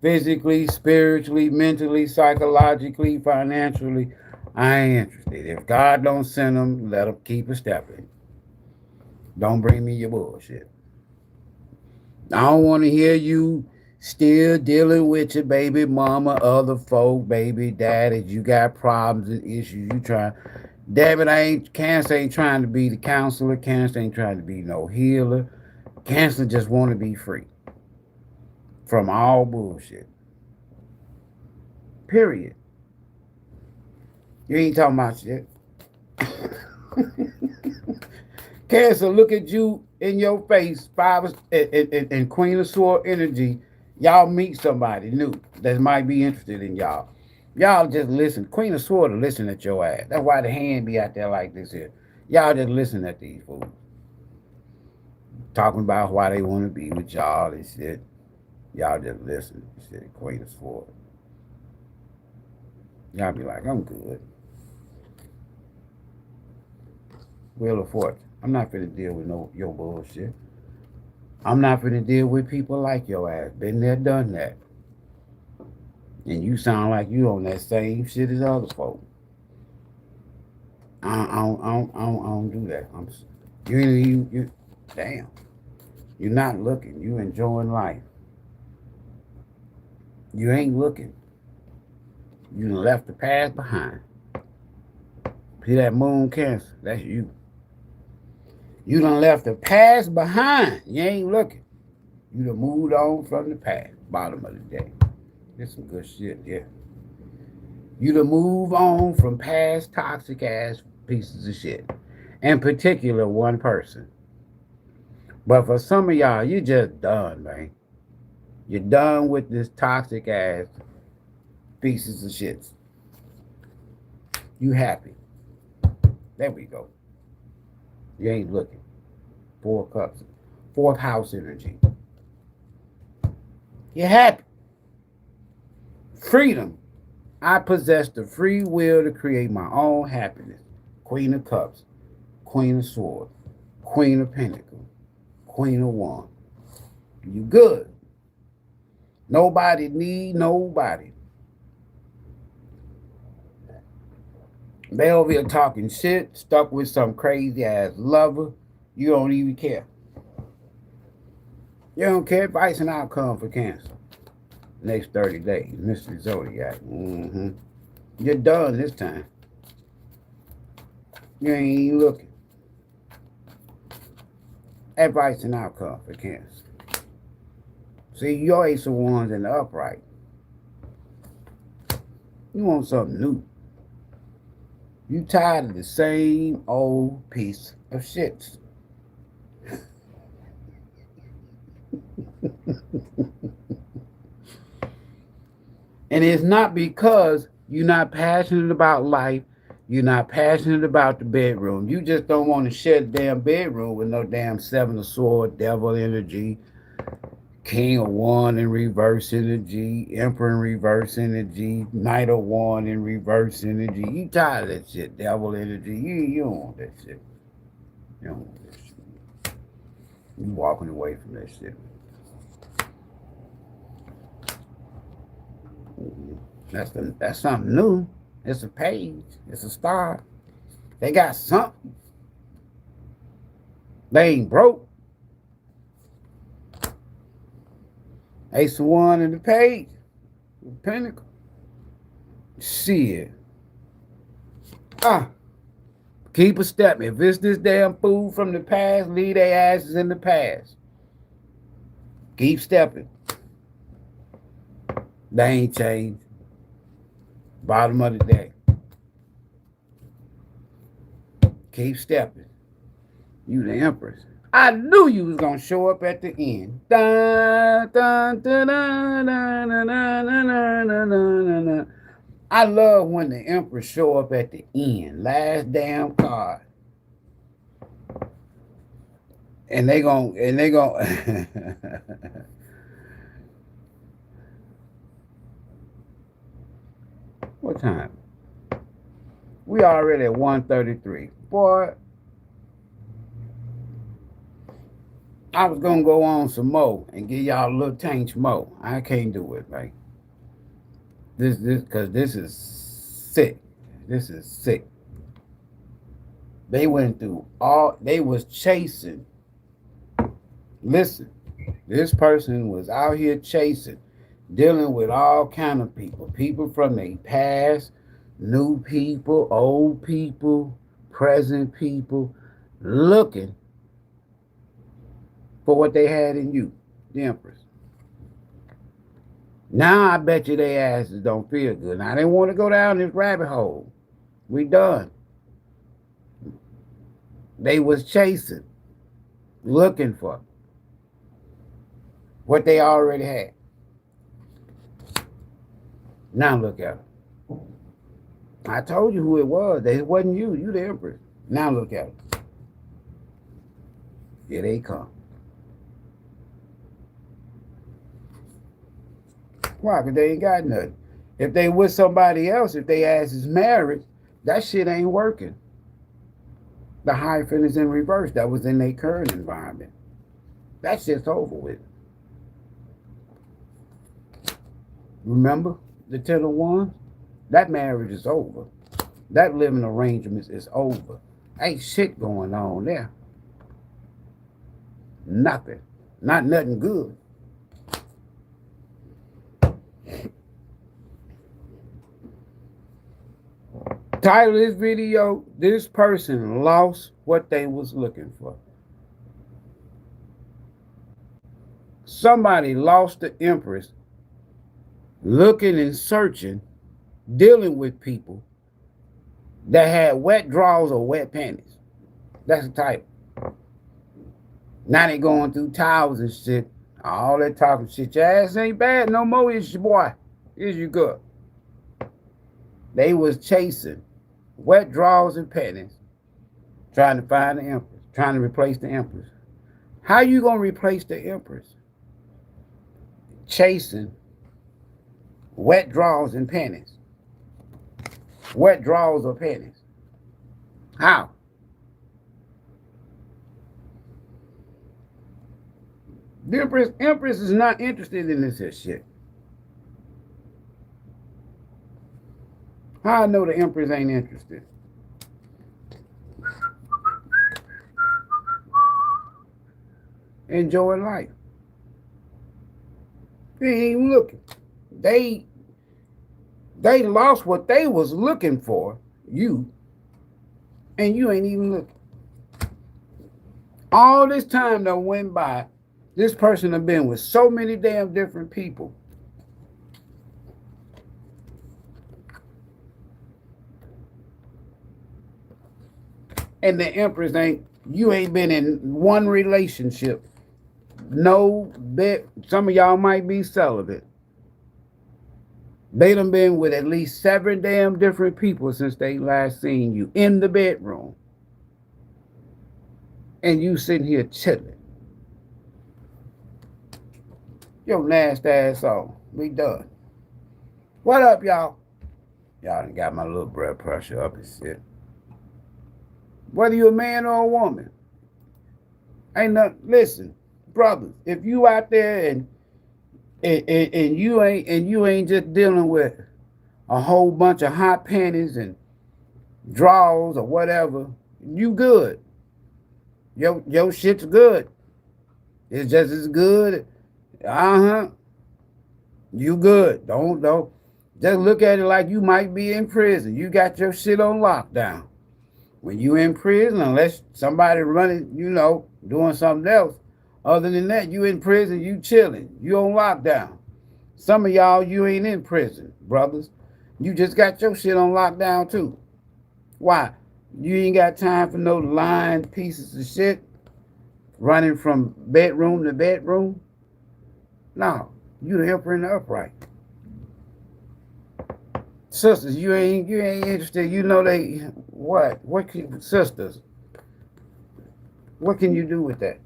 physically, spiritually, mentally, psychologically, financially, I ain't interested. If God don't send them, let them keep a stepping. Don't bring me your bullshit. I don't want to hear you still dealing with your baby mama, other folk, baby daddy. You got problems and issues. You trying. David Cancer ain't trying to be the counselor. Cancer ain't trying to be no healer. Cancer just want to be free from all bullshit. Period. You ain't talking about shit. Cancer, look at you in your face, and Queen of Sword energy. Y'all meet somebody new that might be interested in y'all. Y'all just listen. Queen of Sword will listen at your ass. That's why the hand be out there like this here. Y'all just listen at these fools. Talking about why they want to be with y'all and shit. Y'all just listen. Shit, Queen of Sword. Y'all be like, I'm good. Wheel of Fortune. I'm not finna deal with your bullshit. I'm not finna deal with people like your ass. Been there, done that. And you sound like you on that same shit as other folk. I don't do that. Damn. You're not looking. You enjoying life. You ain't looking. You done left the past behind. See that moon Cancer? That's you. You done left the past behind. You ain't looking. You done moved on from the past. Bottom of the day. That's some good shit, yeah. You done move on from past toxic ass pieces of shit. In particular, one person. But for some of y'all, you just done, man. You're done with this toxic ass pieces of shit. You happy. There we go. You ain't looking. 4 cups. Fourth house energy. You're happy. Freedom. I possess the free will to create my own happiness. Queen of Cups. Queen of Swords. Queen of Pentacles. Queen of Wands. You good. Nobody need nobody. They over here talking shit, stuck with some crazy ass lover. You don't even care. You don't care. Advice and outcome for Cancer. Next 30 days. Mystery Zodiac. You're done this time. You ain't even looking. Advice and outcome for Cancer. See, your Ace of Wands in the upright. You want something new. You tired of the same old piece of shit. And it's not because you're not passionate about life. You're not passionate about the bedroom. You just don't want to share the damn bedroom with no damn Seven of Swords, Devil energy, King of Wands in reverse energy, Emperor in reverse energy, Knight of Wands in reverse energy. You tired of that shit, Devil energy. You don't want that shit. You don't want that shit. You walking away from that shit. That's something new. It's a page. It's a star. They got something. They ain't broke. Ace of Wands in the page. Pinnacle. Shit. Keep a step. If it's this damn fool from the past, leave their asses in the past. Keep stepping. They ain't changed. Bottom of the day. Keep stepping. You the Empress. I knew you was gonna show up at the end. Dun, dun, dun, dun, dun, dun, dun, dun, dun, dun, dun. I love when the Empress show up at the end. Last damn card. And they gon' What time? We already at 1:33. Boy, I was gonna go on some more and give y'all a little ThAnkhs more. I can't do it, right? Cause this is sick. This is sick. They went through they was chasing. Listen, this person was out here chasing, dealing with all kind of people. People from their past, new people, old people, present people, looking for what they had in you, the Empress. Now I bet you their asses don't feel good. Now they want to go down this rabbit hole. We done. They was chasing, looking for what they already had. Now look at them. I told you who it was. It wasn't you. You the Empress. Now look at them. Here they come. Why? Because they ain't got nothing. If they with somebody else, if they ass is married, that shit ain't working. The hyphen is in reverse. That was in their current environment. That shit's over with. Remember the 10 of Wands? That marriage is over. That living arrangement is over. Ain't shit going on there. Nothing. Not nothing good. Title of this video, this person lost what they was looking for. Somebody lost the Empress looking and searching, dealing with people that had wet drawers or wet panties. That's the title. Now they going through towels and shit. All that talking shit. Your ass ain't bad no more, is your boy. Is you good. They was chasing wet drawers and panties, trying to find the Empress, trying to replace the Empress. How you gonna replace the Empress? Chasing wet drawers and panties. Wet drawers or panties. How? The Empress is not interested in this shit. How I know the Empress ain't interested? Enjoying life. They ain't even looking. They lost what they was looking for, you, and you ain't even looking. All this time that went by, this person have been with so many damn different people. And the Empress you ain't been in one relationship. No bet. Some of y'all might be celibate. They done been with at least 7 damn different people since they last seen you in the bedroom. And you sitting here chilling. Your nasty ass on. We done. What up, y'all? Y'all done got my little blood pressure up and shit. Whether you're a man or a woman. Ain't nothing. Listen, brothers, if you out there and you ain't just dealing with a whole bunch of hot panties and drawers or whatever, you good. Your shit's good. It's just as good. You good. Don't just look at it like you might be in prison. You got your shit on lockdown. When you in prison, unless somebody running, doing something else. Other than that, you in prison, you chilling. You on lockdown. Some of y'all, you ain't in prison, brothers. You just got your shit on lockdown too. Why? You ain't got time for no lying pieces of shit running from bedroom to bedroom. No, you the emperor in the upright. Sisters, you ain't interested. You know sisters, what can you do with that?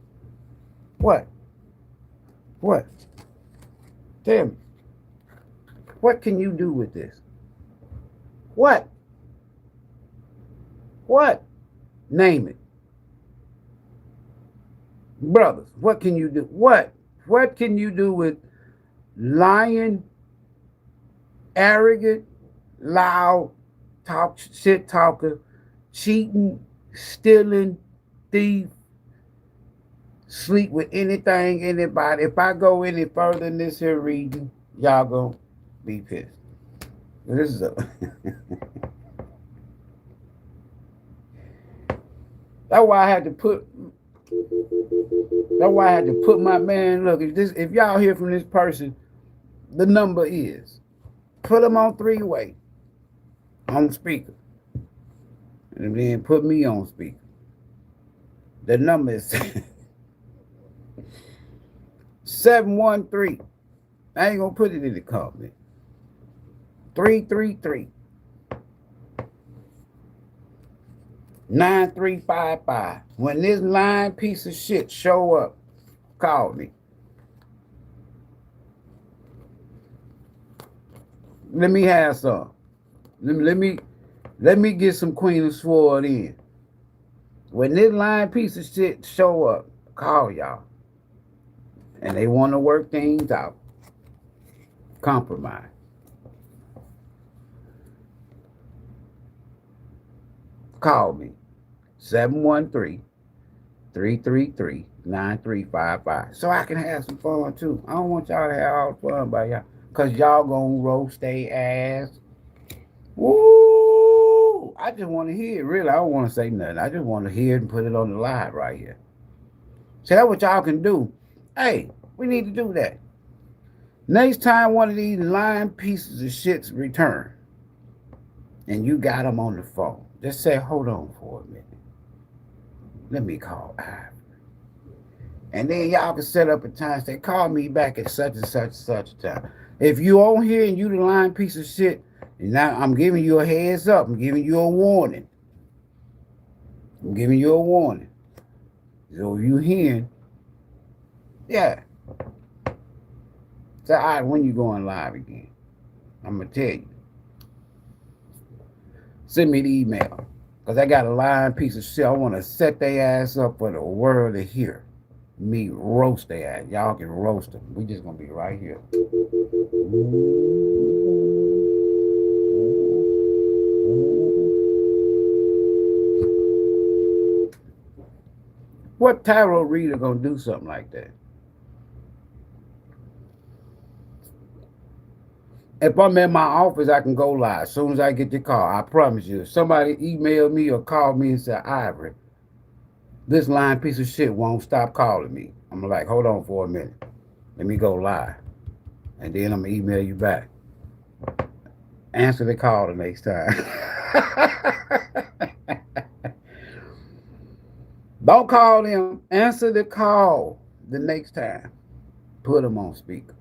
What? Tell me. What can you do with this? What? Name it. Brothers, what can you do? What can you do with lying, arrogant, loud, shit talker, cheating, stealing, thief, sleep with anything, anybody? If I go any further in this here reading, y'all gonna be pissed. This is That's why I had to put my man. Look, if y'all hear from this person, the number is, put them on 3-way on speaker, and then put me on speaker. The number is 713. I ain't gonna put it in the comment. 333 9355. When this lying piece of shit show up, call me. Let me have some. Let me get some Queen of Sword in. When this lying piece of shit show up, call y'all. And they want to work things out. Compromise. Call me. 713 333-9355. So I can have some fun too. I don't want y'all to have all the fun by y'all. Cause y'all gonna roast they ass. Woo! I just want to hear it. Really, I don't want to say nothing. I just want to hear it and put it on the live right here. So that's what y'all can do. Hey, we need to do that. Next time one of these lying pieces of shits return, and you got them on the phone, just say, hold on for a minute. Let me call Ivory. And then y'all can set up a time, say, call me back at such and such and such a time. If you on here and you the lying piece of shit, and now I'm giving you a heads up. I'm giving you a warning. I'm giving you a warning. So if you hearing, yeah. So, all right, when you going live again? I'm going to tell you. Send me the email. Because I got a lying piece of shit. I want to set their ass up for the world to hear. Me roast their ass. Y'all can roast them. We just going to be right here. What tarot reader going to do something like that? If I'm in my office, I can go live as soon as I get the call. I promise you. If somebody email me or call me and say, Ivory, this lying piece of shit won't stop calling me. I'm like, hold on for a minute. Let me go live. And then I'm going to email you back. Answer the call the next time. Don't call them. Answer the call the next time. Put them on speaker.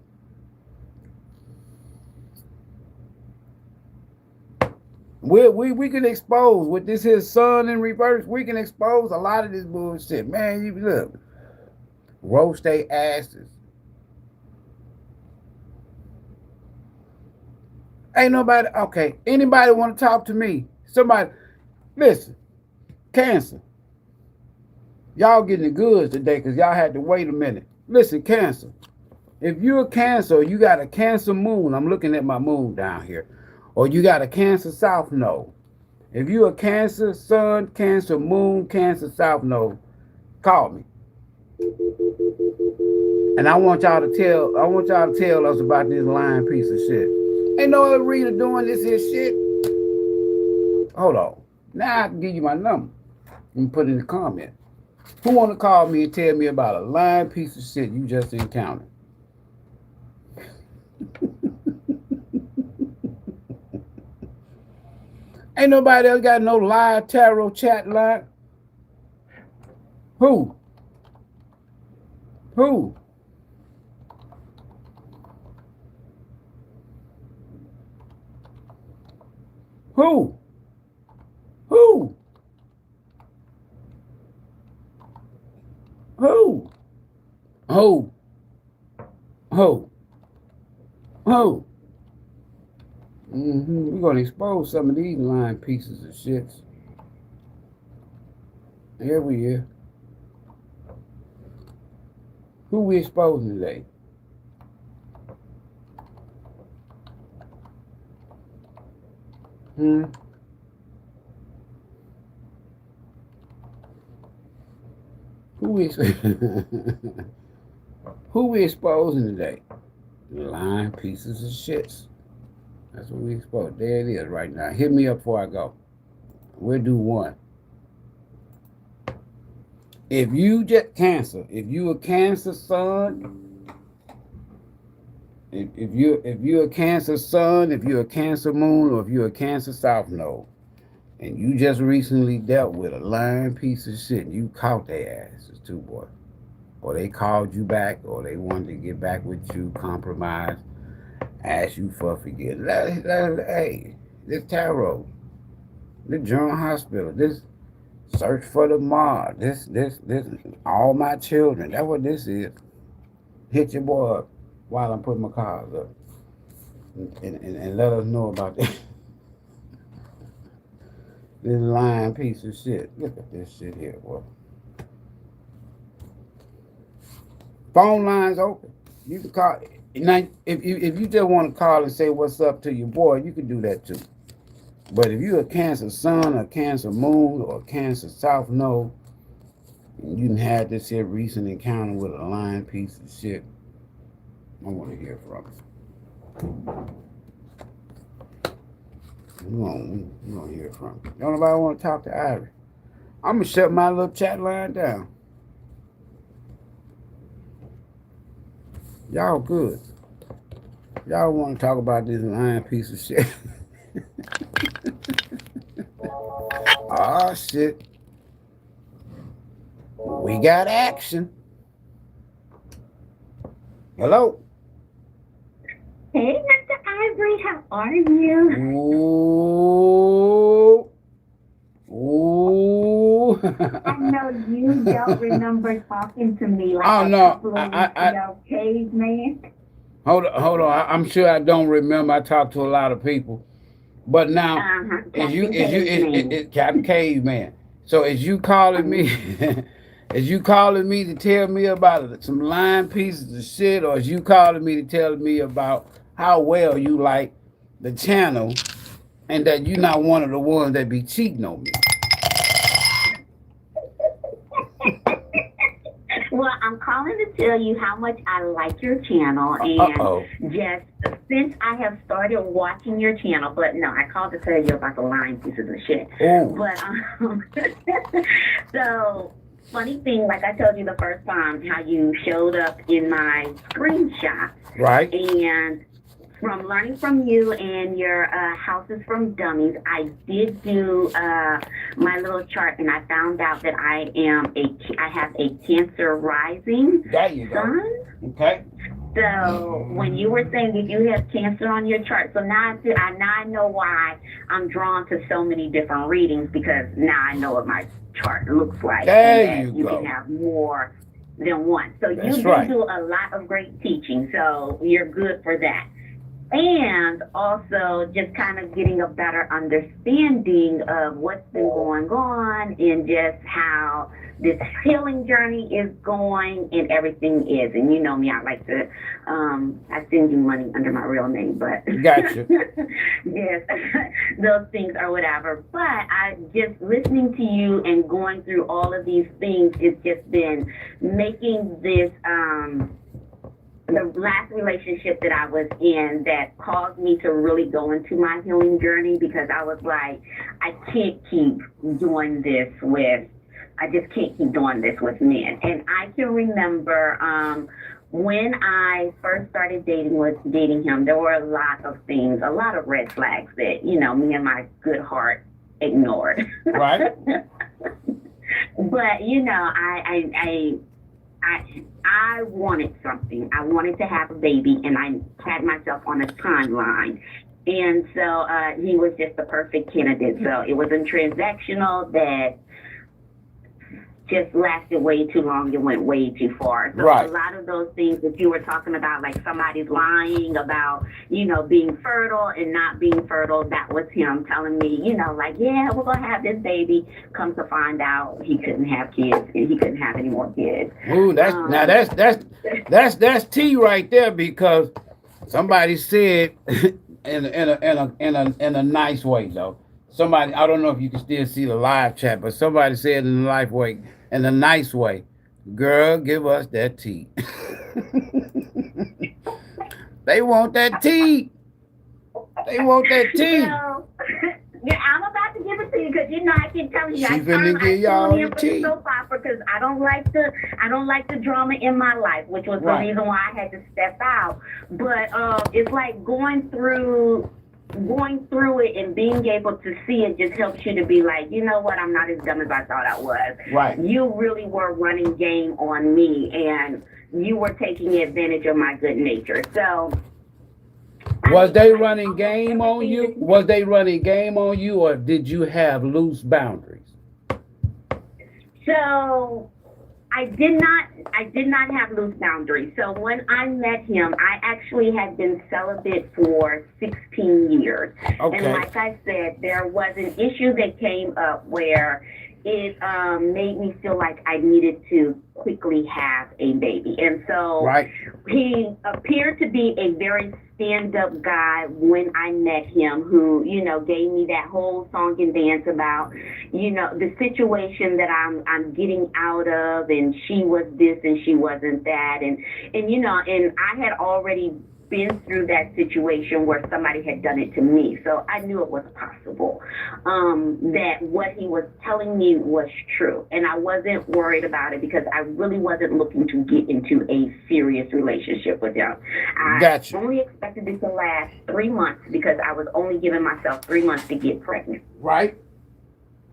We can expose with this here sun in reverse. We can expose a lot of this bullshit, man. You look, roast they asses. Ain't nobody. Okay, anybody want to talk to me? Somebody, listen. Cancer, y'all getting the goods today because y'all had to wait a minute. Listen, Cancer. If you're a Cancer, you got a Cancer moon. I'm looking at my moon down here. Or you got a Cancer South Node. If you're a Cancer Sun, Cancer Moon, Cancer South Node, call me. And I want y'all to tell us about this lying piece of shit. Ain't no other reader doing this here shit. Hold on. Now I can give you my number. And put in the comment. Who want to call me and tell me about a lying piece of shit you just encountered? Ain't nobody else got no live tarot chat line. Who? Who? Who? Who? Who? Who? Who? Who? We're going to expose some of these lying pieces of shits. Here we are. Who we exposing today? Who we exposing today? Lying pieces of shits. That's what we expose. There it is right now. Hit me up before I go. We'll do one. If you just Cancer, if you a Cancer Sun, if you're a Cancer Sun, if you're a Cancer Moon, or if you're a Cancer South Node, and you just recently dealt with a lying piece of shit, and you caught their asses too, boy. Or they called you back, or they wanted to get back with you, compromise, ask you for forgiveness. Hey, this tarot, this General Hospital, this search for the Mars, this, all my children. That's what this is. Hit your boy up while I'm putting my cards up. And let us know about this. This lying piece of shit. Look at this shit here, boy. Phone lines open. You can call. Now, if you just want to call and say what's up to your boy, you can do that too. But if you're a Cancer Sun, or Cancer Moon, or Cancer South Node, You done had this here recent encounter with a lying piece of shit. I want to hear from you. We gonna hear from you. Don't nobody want to talk to Ivory. I'm gonna shut my little chat line down. Y'all good. Y'all want to talk about this lying piece of shit? Oh shit. We got action. Hello. Hey, Mr. Ivory, how are you? Ooh. Ooh. I know you don't remember talking to me like Oh a no. couple of weeks ago, caveman. Hold on. I'm sure I don't remember. I talked to a lot of people. But now, Captain Caveman. So is you calling me? Is you calling me to tell me about some lying pieces of shit, or is you calling me to tell me about how well you like the channel, and that you're not one of the ones that be cheating on me? Well, I'm calling to tell you how much I like your channel, and just since I have started watching your channel, but no, I called to tell you about the lying pieces of shit. Oh. But so funny thing, like I told you the first time, how you showed up in my screenshot, Right? And from learning from you and your houses from dummies, I did do my little chart, and I found out that I have a Cancer rising sun. Okay. So when you were saying that you have Cancer on your chart, so now I know why I'm drawn to so many different readings, because now I know what my chart looks like. There you can have more than one. So That's you right. do a lot of great teaching, so you're good for that. And also just kind of getting a better understanding of what's been going on and just how this healing journey is going and everything is. And you know me, I like to, I send you money under my real name, but Gotcha. yes, those things or whatever. But I just listening to you and going through all of these things, it's just been making this, the last relationship that I was in that caused me to really go into my healing journey, because I was like, I just can't keep doing this with men. And I can remember when I first started dating him, there were a lot of things, a lot of red flags that, me and my good heart ignored. Right. But, I wanted something. I wanted to have a baby, and I had myself on a timeline. And so he was just the perfect candidate. So it wasn't transactional that just lasted way too long and went way too far. So right. A lot of those things that you were talking about, like somebody's lying about, being fertile and not being fertile, that was him telling me, like, yeah, we're going to have this baby. Come to find out he couldn't have kids, and he couldn't have any more kids. Ooh, that's tea right there, because somebody said in a nice way, though. Somebody, I don't know if you can still see the live chat, but somebody said in a nice way, girl, give us that tea. They want that tea. They want that tea. Yeah, I'm about to give it to you, because I can tell you, I finna give y'all the tea. Soap opera, because I don't like the drama in my life, which was the reason why I had to step out. But it's like going through it and being able to see it just helps you to be like, you know what, I'm not as dumb as I thought I was. Right. You really were running game on me, and you were taking advantage of my good nature. So was they running game on you? Was they running game on you, or did you have loose boundaries? So I did not have loose boundaries. So when I met him, I actually had been celibate for 16 years. Okay. And like I said, there was an issue that came up where it made me feel like I needed to quickly have a baby. And so Right. he appeared to be a very stand-up guy when I met him, who, gave me that whole song and dance about, the situation that I'm getting out of, and she was this and she wasn't that. And I had already been through that situation where somebody had done it to me. So I knew it was possible, that what he was telling me was true. And I wasn't worried about it because I really wasn't looking to get into a serious relationship with him. I only expected it to last 3 months because I was only giving myself 3 months to get pregnant. Right.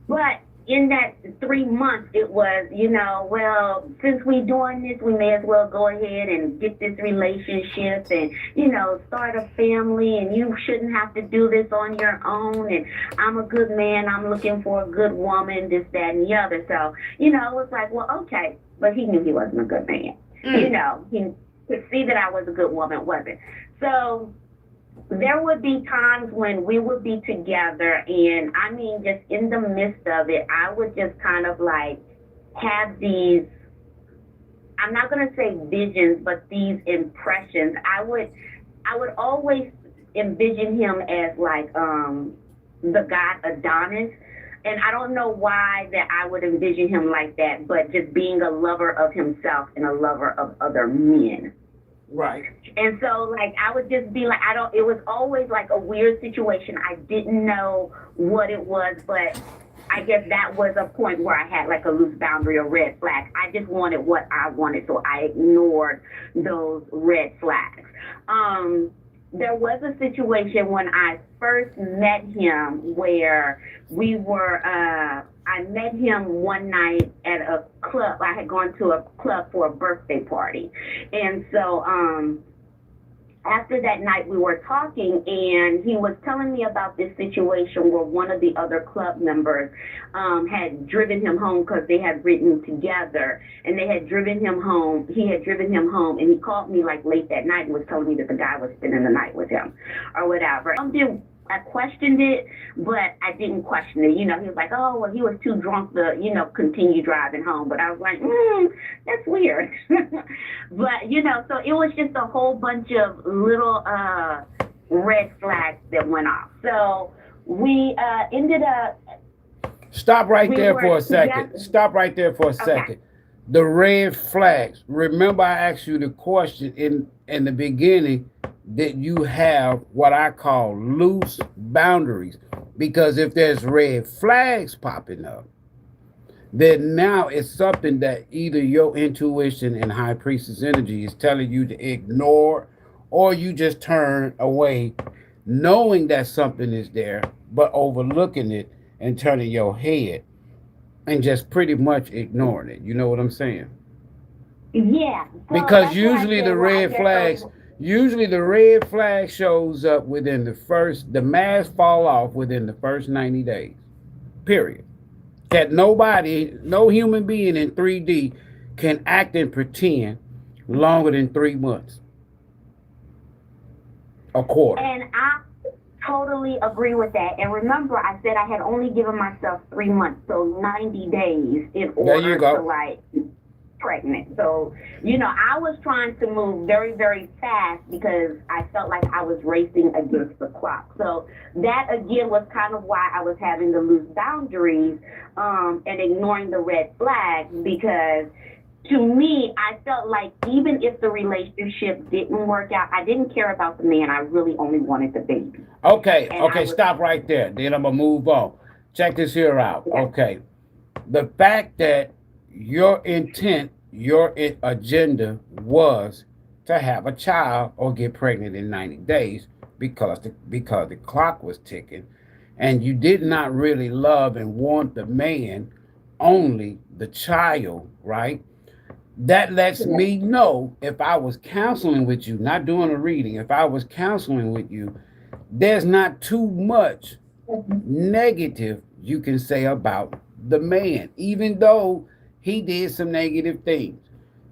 But in that 3 months, it was, well, since we're doing this, we may as well go ahead and get this relationship and, start a family, and you shouldn't have to do this on your own. And I'm a good man. I'm looking for a good woman, this, that, and the other. So, it was like, well, okay. But he knew he wasn't a good man. He could see that I was a good woman, wasn't. So there would be times when we would be together, and I mean, just in the midst of it, I would just kind of like have these, I'm not going to say visions, but these impressions. I would always envision him as like the god Adonis. And I don't know why that I would envision him like that, but just being a lover of himself and a lover of other men. Right. And so, like, I would just be like, it was always like a weird situation. I didn't know what it was, but I guess that was a point where I had like a loose boundary, a red flag. I just wanted what I wanted, so I ignored those red flags. There was a situation when I first met him where we were, I met him one night at a club. I had gone to a club for a birthday party. And so after that night, we were talking, and he was telling me about this situation where one of the other club members had driven him home because they had ridden together, and they had driven him home. He had driven him home, and he called me like late that night and was telling me that the guy was spending the night with him or whatever. I questioned it, but I didn't question it. He was like, oh, well, he was too drunk to, continue driving home. But I was like, that's weird. But, so it was just a whole bunch of little red flags that went off. So we ended up. Stop right there for a second. Stop right there for a second. The red flags. Remember, I asked you the question in the beginning that you have what I call loose boundaries. Because if there's red flags popping up, then now it's something that either your intuition and high priestess energy is telling you to ignore, or you just turn away knowing that something is there, but overlooking it and turning your head and just pretty much ignoring it. You know what I'm saying? Yeah. Because usually the red flags, shows up within the mask fall off within the first 90 days. Period. That no human being in 3D can act and pretend longer than 3 months. A quarter. And I totally agree with that. And remember, I said I had only given myself 3 months, so 90 days in order to like pregnant. So, I was trying to move very, very fast because I felt like I was racing against the clock. So that again was kind of why I was having the loose boundaries and ignoring the red flags, because to me, I felt like even if the relationship didn't work out, I didn't care about the man. I really only wanted the baby. Okay, stop right there. Then I'm going to move on. Check this here out. Yeah. Okay. The fact that your intent, your agenda was to have a child or get pregnant in 90 days because the clock was ticking, and you did not really love and want the man, only the child, right? That lets me know, if I was counseling with you, not doing a reading, if I was counseling with you, there's not too much negative you can say about the man, even though he did some negative things.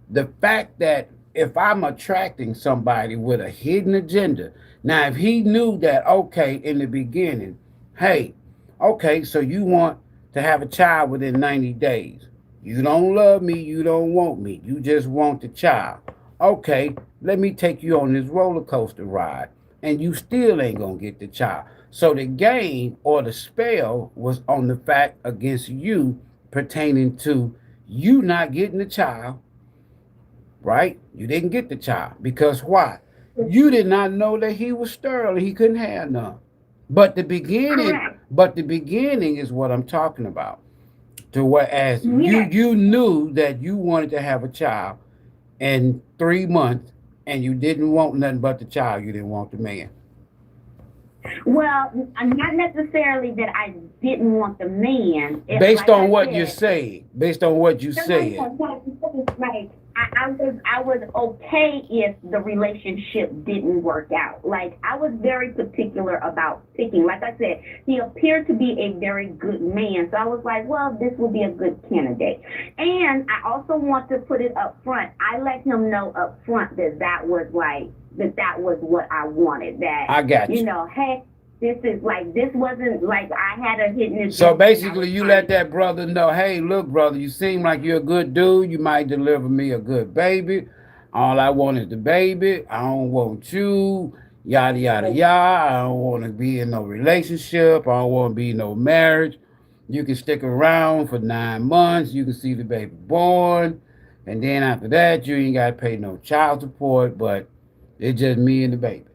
The fact that if I'm attracting somebody with a hidden agenda, now if he knew that, okay, in the beginning, hey, okay, so you want to have a child within 90 days. You don't love me. You don't want me. You just want the child. Okay, let me take you on this roller coaster ride, and you still ain't gonna get the child. So the game or the spell was on the fact against you pertaining to you not getting the child, right? You didn't get the child because why? You did not know that he was sterile and he couldn't have none. But the beginning, Correct. but the beginning is what I'm talking about. To whereas Yes. you knew that you wanted to have a child in 3 months and you didn't want nothing but the child, you didn't want the man. Well, not necessarily that I didn't want the man. It's Based like on I what you said, say, based on what you said. like I was okay if the relationship didn't work out. Like I was very particular about picking. Like I said, he appeared to be a very good man, so I was like, well, this will be a good candidate. And I also want to put it up front. I let him know up front that that was what I wanted. That I got you you. know, hey, this wasn't like I had a hidden agenda. So And I was basically, you trying let to that brother know, hey, look, brother, you seem like you're a good dude. You might deliver me a good baby. All I want is the baby. I don't want you. Yada yada yada. I don't want to be in no relationship. I don't want to be in no marriage. You can stick around for 9 months. You can see the baby born, and then after that, you ain't got to pay no child support. But it's just me and the baby.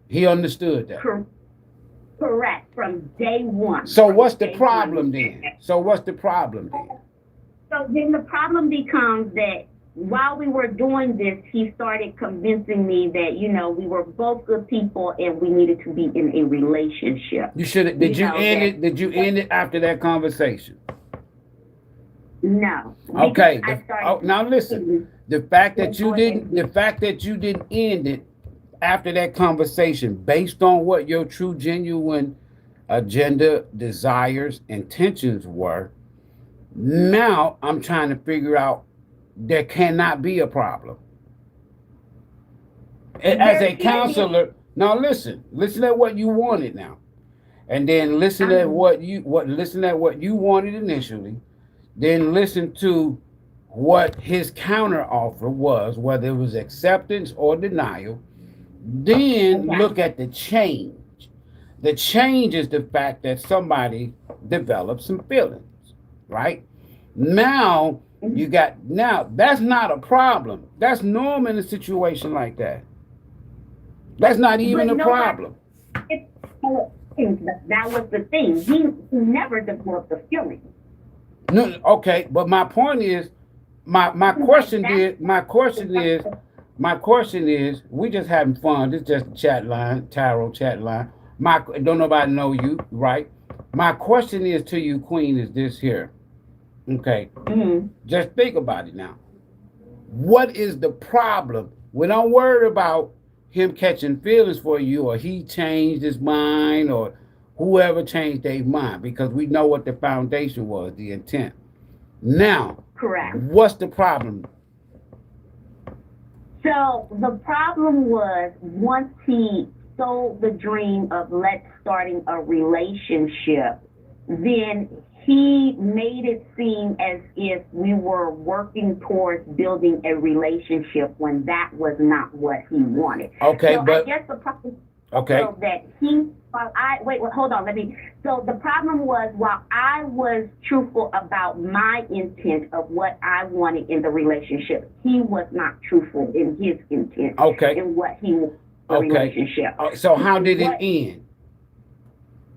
He understood that. correct from day one. So From what's the day problem one. then? So what's the problem then? So then the problem becomes that while we were doing this, he started convincing me that, we were both good people and we needed to be in a relationship. You should. Did you end it? Did you end it after that conversation? No. Okay. I started Now listen. The fact that you didn't. The fact that you didn't end it after that conversation, based on what your true, genuine agenda, desires, intentions were. Now I'm trying to figure out there cannot be a problem. As a counselor, now listen at what you wanted now, and then listen at what you wanted initially. Then listen to what his counter offer was, whether it was acceptance or denial. Then look at the change. The change is the fact that somebody developed some feelings, right? Now now that's not a problem. That's normal in a situation like that. That's not even a problem. That was the thing. He never developed the feeling. No, okay, but my point is, my question is, we just having fun. This is just a chat line, tarot chat line. Don't nobody know you, right? My question is to you, Queen, is this here. Okay. Mm-hmm. Just think about it now. What is the problem? We don't worry about him catching feelings for you or he changed his mind or whoever changed their mind because we know what the foundation was, the intent. Now, correct. What's the problem? So the problem was once he sold the dream of let's starting a relationship, then he made it seem as if we were working towards building a relationship when that was not what he wanted. Okay, so but I guess the problem okay. So that he, hold on, so the problem was while I was truthful about my intent of what I wanted in the relationship, he was not truthful in his intent. Okay. In what he wanted in the relationship. So how did it end?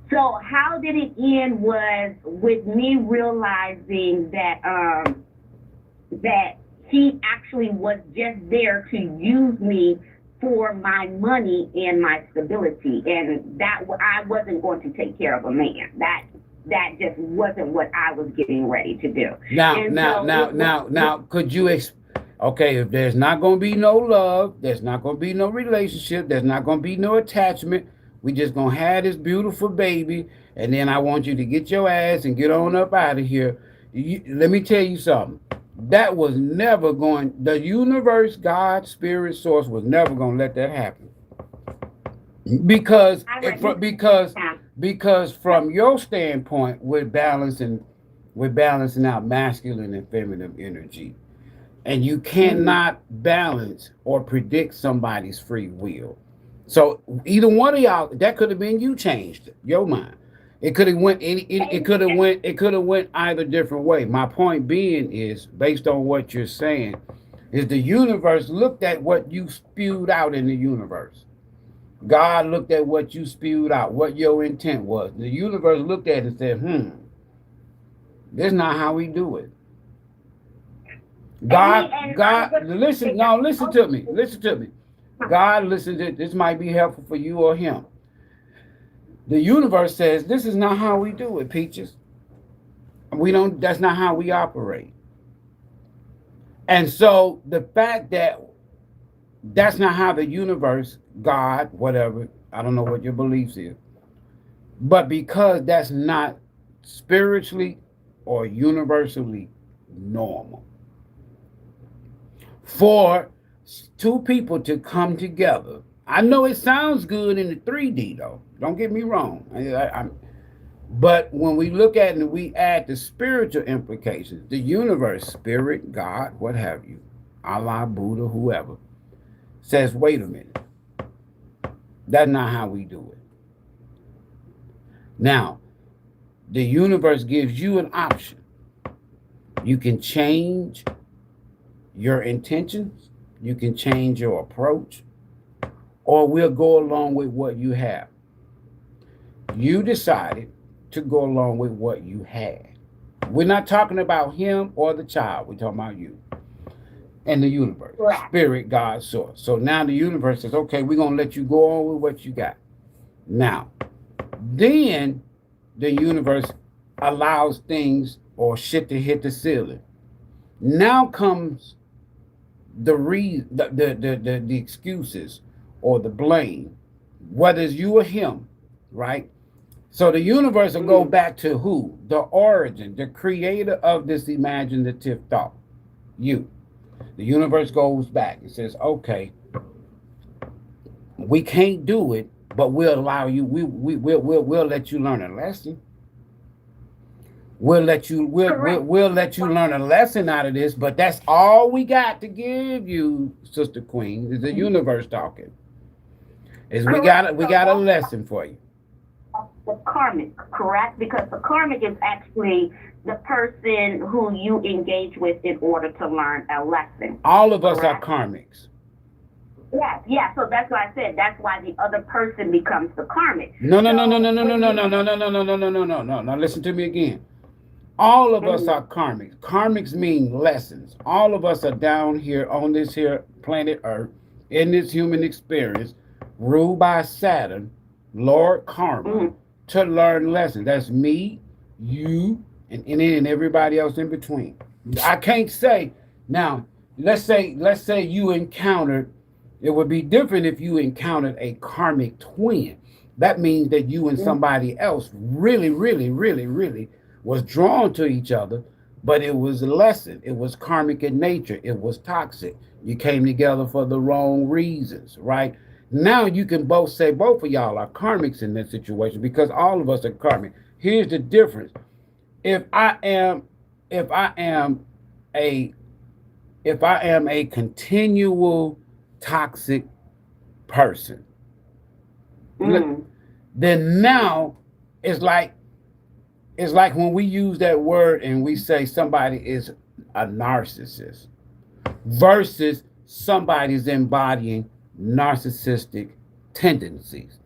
So how did it end was with me realizing that that he actually was just there to use me for my money and my stability, and that I wasn't going to take care of a man. That just wasn't what I was getting ready to do. Now, could you okay, if there's not going to be no love, there's not going to be no relationship, there's not going to be no attachment, we just going to have this beautiful baby, and then I want you to get your ass and get on up out of here. Let me tell you something. That was never going, the universe, God, spirit, source was never going to let that happen. Because from your standpoint with balance and We're balancing out masculine and feminine energy. And you Mm-hmm. cannot balance or predict somebody's free will. So either one of y'all, that could have been you changed your mind. It could have went it could have went either different way. My point being is, based on what you're saying, is the universe looked at what you spewed out in the universe. God looked at what you spewed out, what your intent was. The universe looked at it and said, this is not how we do it. And I'm going to Listen, say no, that listen to me, also. listen to me. God, listen to this, might be helpful for you or him. The universe says, this is not how we do it, Peaches. We don't, that's not how we operate. And so the fact that that's not how the universe, God, whatever, I don't know what your beliefs is, but because that's not spiritually or universally normal for two people to come together. I know it sounds good in the 3D though. Don't get me wrong. But when we look at it and we add the spiritual implications, the universe, spirit, God, what have you, Allah, Buddha, whoever, says, wait a minute, that's not how we do it. Now, the universe gives you an option. You can change your intentions, you can change your approach, or we'll go along with what you have. You decided to go along with what you had. We're not talking about him or the child, we're talking about you and the universe, Right. spirit, God, source. So now the universe says, okay, we're going to let you go on with what you got. Now, then the universe allows things or shit to hit the ceiling. Now comes the excuses or the blame, whether it's you or him, right? So the universe will go Mm-hmm. back to who? The origin, the creator of this imaginative thought, you. The universe goes back and says, okay, we can't do it, but we'll allow you, we'll let you learn a lesson. Correct. We'll let you learn a lesson out of this, but that's all we got to give you, Sister Queen, is the universe talking. Is Correct. we So got a that's lesson for you. the karmic, correct? Because the karmic is actually the person who you engage with in order to learn a lesson, All of us are correct? karmics. Yes, yeah. So that's why I said that's why the other person becomes the karmic. No, no, no, no, So no, no, no, when no, you, no, no, no, no, no, no, no, no, no, no. Now listen to me again. All of us mhm, are karmics. Karmics mean lessons. All of us are down here on this here planet Earth in this human experience, ruled by Saturn, Lord Karma, mhm, to learn lessons. That's me, you, and everybody else in between. I can't say now. Let's say you encountered. It would be different if you encountered a karmic twin. That means that you and mhm, somebody else really, really, really, really was drawn to each other, but it was a lesson. It was karmic in nature. It was toxic. You came together for the wrong reasons, right? Now you can both say both of y'all are karmics in this situation because all of us are karmic. Here's the difference. If I am if I am a if I am a continual toxic person, mhm, then now it's like when we use that word and we say somebody is a narcissist versus somebody's embodying narcissistic tendencies.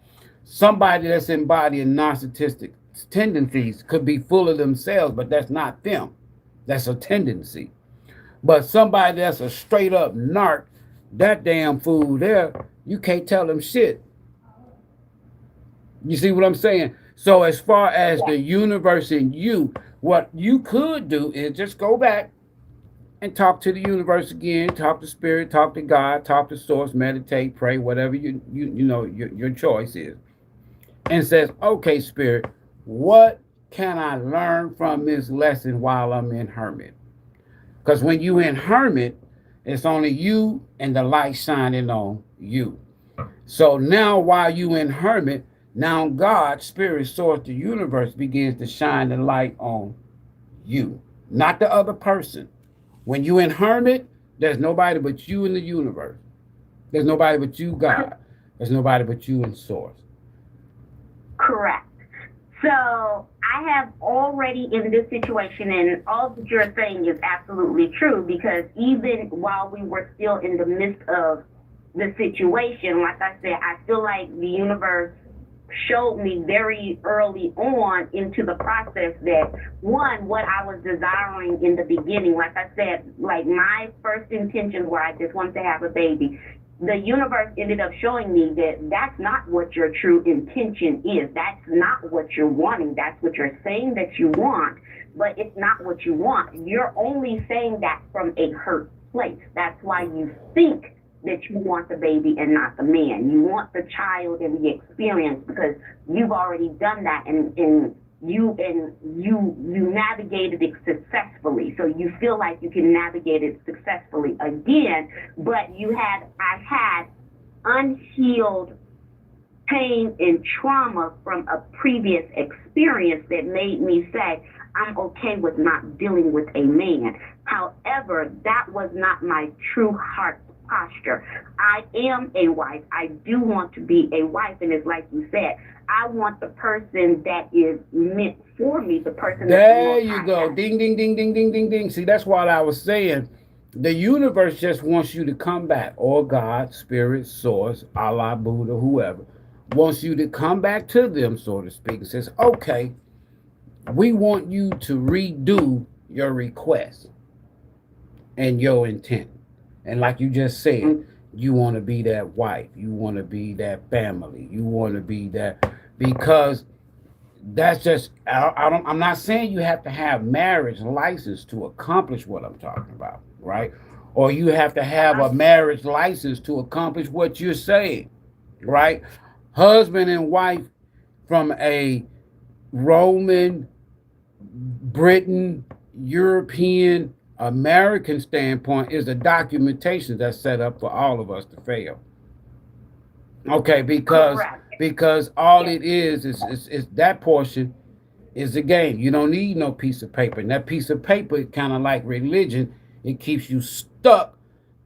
Somebody that's embodying narcissistic tendencies could be full of themselves, but that's not them. That's a tendency. But somebody that's a straight up narc, that damn fool there, you can't tell them shit. You see what I'm saying? So as far as yeah, the universe and you, what you could do is just go back and talk to the universe again, talk to spirit, talk to God, talk to source, meditate, pray, whatever you know your choice is. And says, okay, spirit, what can I learn from this lesson while I'm in hermit? Because when you in hermit, it's only you and the light shining on you. So now while you in hermit, now God, spirit, source, the universe begins to shine the light on you, not the other person. When you in hermit, there's nobody but you in the universe. There's nobody but you, God. There's nobody but you in source. Correct. So I have already in this situation, and all that you're saying is absolutely true, because even while we were still in the midst of the situation, like I said, I feel like the universe showed me very early on into the process that, one, what I was desiring in the beginning, like I said, like my first intentions were I just wanted to have a baby. The universe ended up showing me that that's not what your true intention is. That's not what you're wanting. That's what you're saying that you want, but it's not what you want. You're only saying that from a hurt place. That's why you think that you want the baby and not the man. You want the child and the experience because you've already done that, and you navigated it successfully. So you feel like you can navigate it successfully again, but I had unhealed pain and trauma from a previous experience that made me say, I'm okay with not dealing with a man. However, that was not my true heart posture. I am a wife. I do want to be a wife, and it's like you said, I want the person that is meant for me, the person there you go. Ding, ding, ding, ding, ding, ding, ding. See, that's what I was saying. The universe just wants you to come back, or God, Spirit, Source, Allah, Buddha, whoever, wants you to come back to them, so to speak, and says, okay, we want you to redo your request and your intent. And like you just said, you want to be that wife. You want to be that family. You want to be that, because that's just, I'm not saying you have to have marriage license to accomplish what I'm talking about, right? Or you have to have a marriage license to accomplish what you're saying, right? Husband and wife from a Roman, Britain, European, American standpoint is the documentation that's set up for all of us to fail. Okay, because all it is that portion is the game. You don't need no piece of paper. And that piece of paper, kind of like religion, it keeps you stuck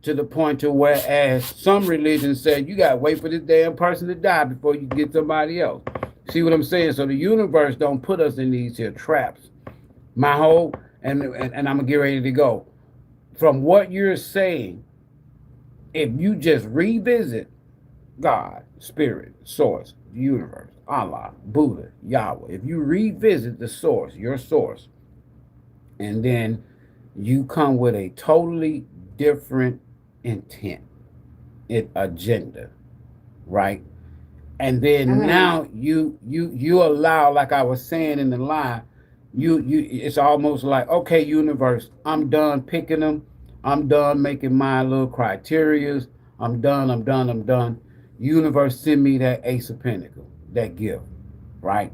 to the point to whereas some religions say you gotta wait for this damn person to die before you get somebody else. See what I'm saying? So the universe don't put us in these here traps. My whole and I'm gonna get ready to go. From what you're saying, if you just revisit God, Spirit, Source, Universe, Allah, Buddha, Yahweh, if you revisit the source, your source, and then you come with a totally different intent, agenda, right? And then now you allow, like I was saying in the line, you it's almost like, okay, universe, I'm done picking them. I'm done making my little criterias. I'm done. Universe, send me that Ace of Pentacles, that gift, right?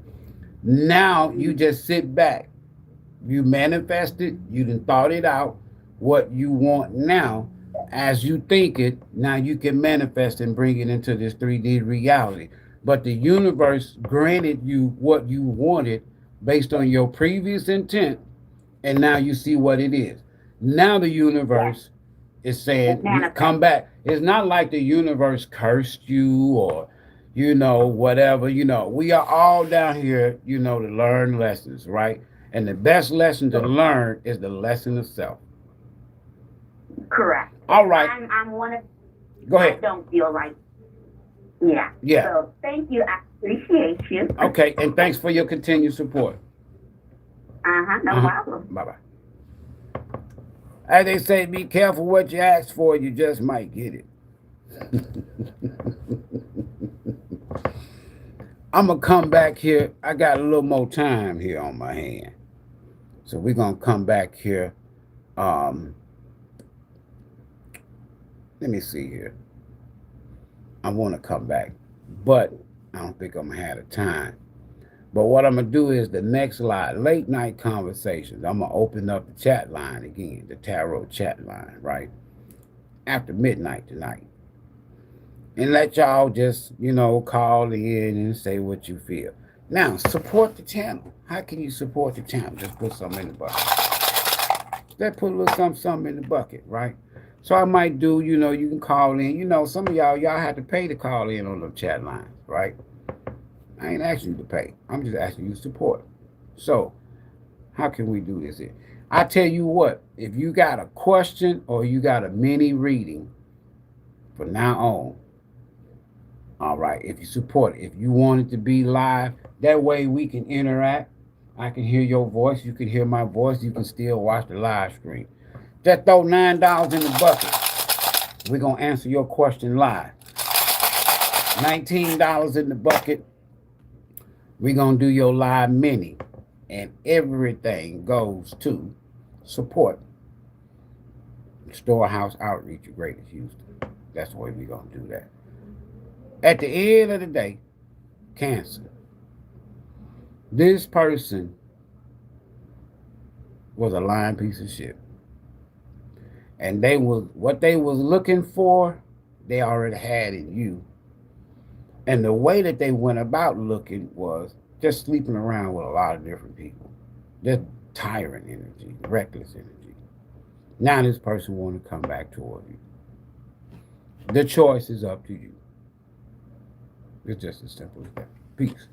Now you just sit back. You manifested, you done thought it out, what you want now. As you think it, now you can manifest and bring it into this 3D reality. But the universe granted you what you wanted based on your previous intent, and now you see what it is. Now the universe is saying, come back. It's not like the universe cursed you or, whatever. We are all down here, to learn lessons, right? And the best lesson to learn is the lesson of self. Correct. All right. I'm one of. Go ahead. I don't feel like. Yeah. Yeah. So thank you. I appreciate you. Okay, and thanks for your continued support. No problem. Bye-bye. As they say, be careful what you ask for, you just might get it. I'm going to come back here. I got a little more time here on my hand. So we're going to come back here. Let me see here. I want to come back, but I don't think I'm going to have the time. But what I'm going to do is the next late night conversations. I'm going to open up the chat line again, the tarot chat line, right? After midnight tonight. And let y'all just, call in and say what you feel. Now, support the channel. How can you support the channel? Just put something in the box. Let's put a little something in the bucket, right? So I might do, you can call in. Some of y'all have to pay to call in on the chat lines, right? I ain't asking you to pay. I'm just asking you to support. So how can we do this here? I tell you what, if you got a question or you got a mini reading from now on, all right, if you support it, if you want it to be live, that way we can interact. I can hear your voice, you can hear my voice, you can still watch the live stream. Just throw $9 in the bucket. We're going to answer your question live. $19 in the bucket. We're going to do your live mini. And everything goes to support Storehouse Outreach of Greater Houston. That's the way we're going to do that. At the end of the day, Cancer. This person was a lying piece of shit. And what they was looking for, they already had in you. And the way that they went about looking was just sleeping around with a lot of different people. Just tyrant energy, reckless energy. Now this person want to come back toward you. The choice is up to you. It's just as simple as that. Peace.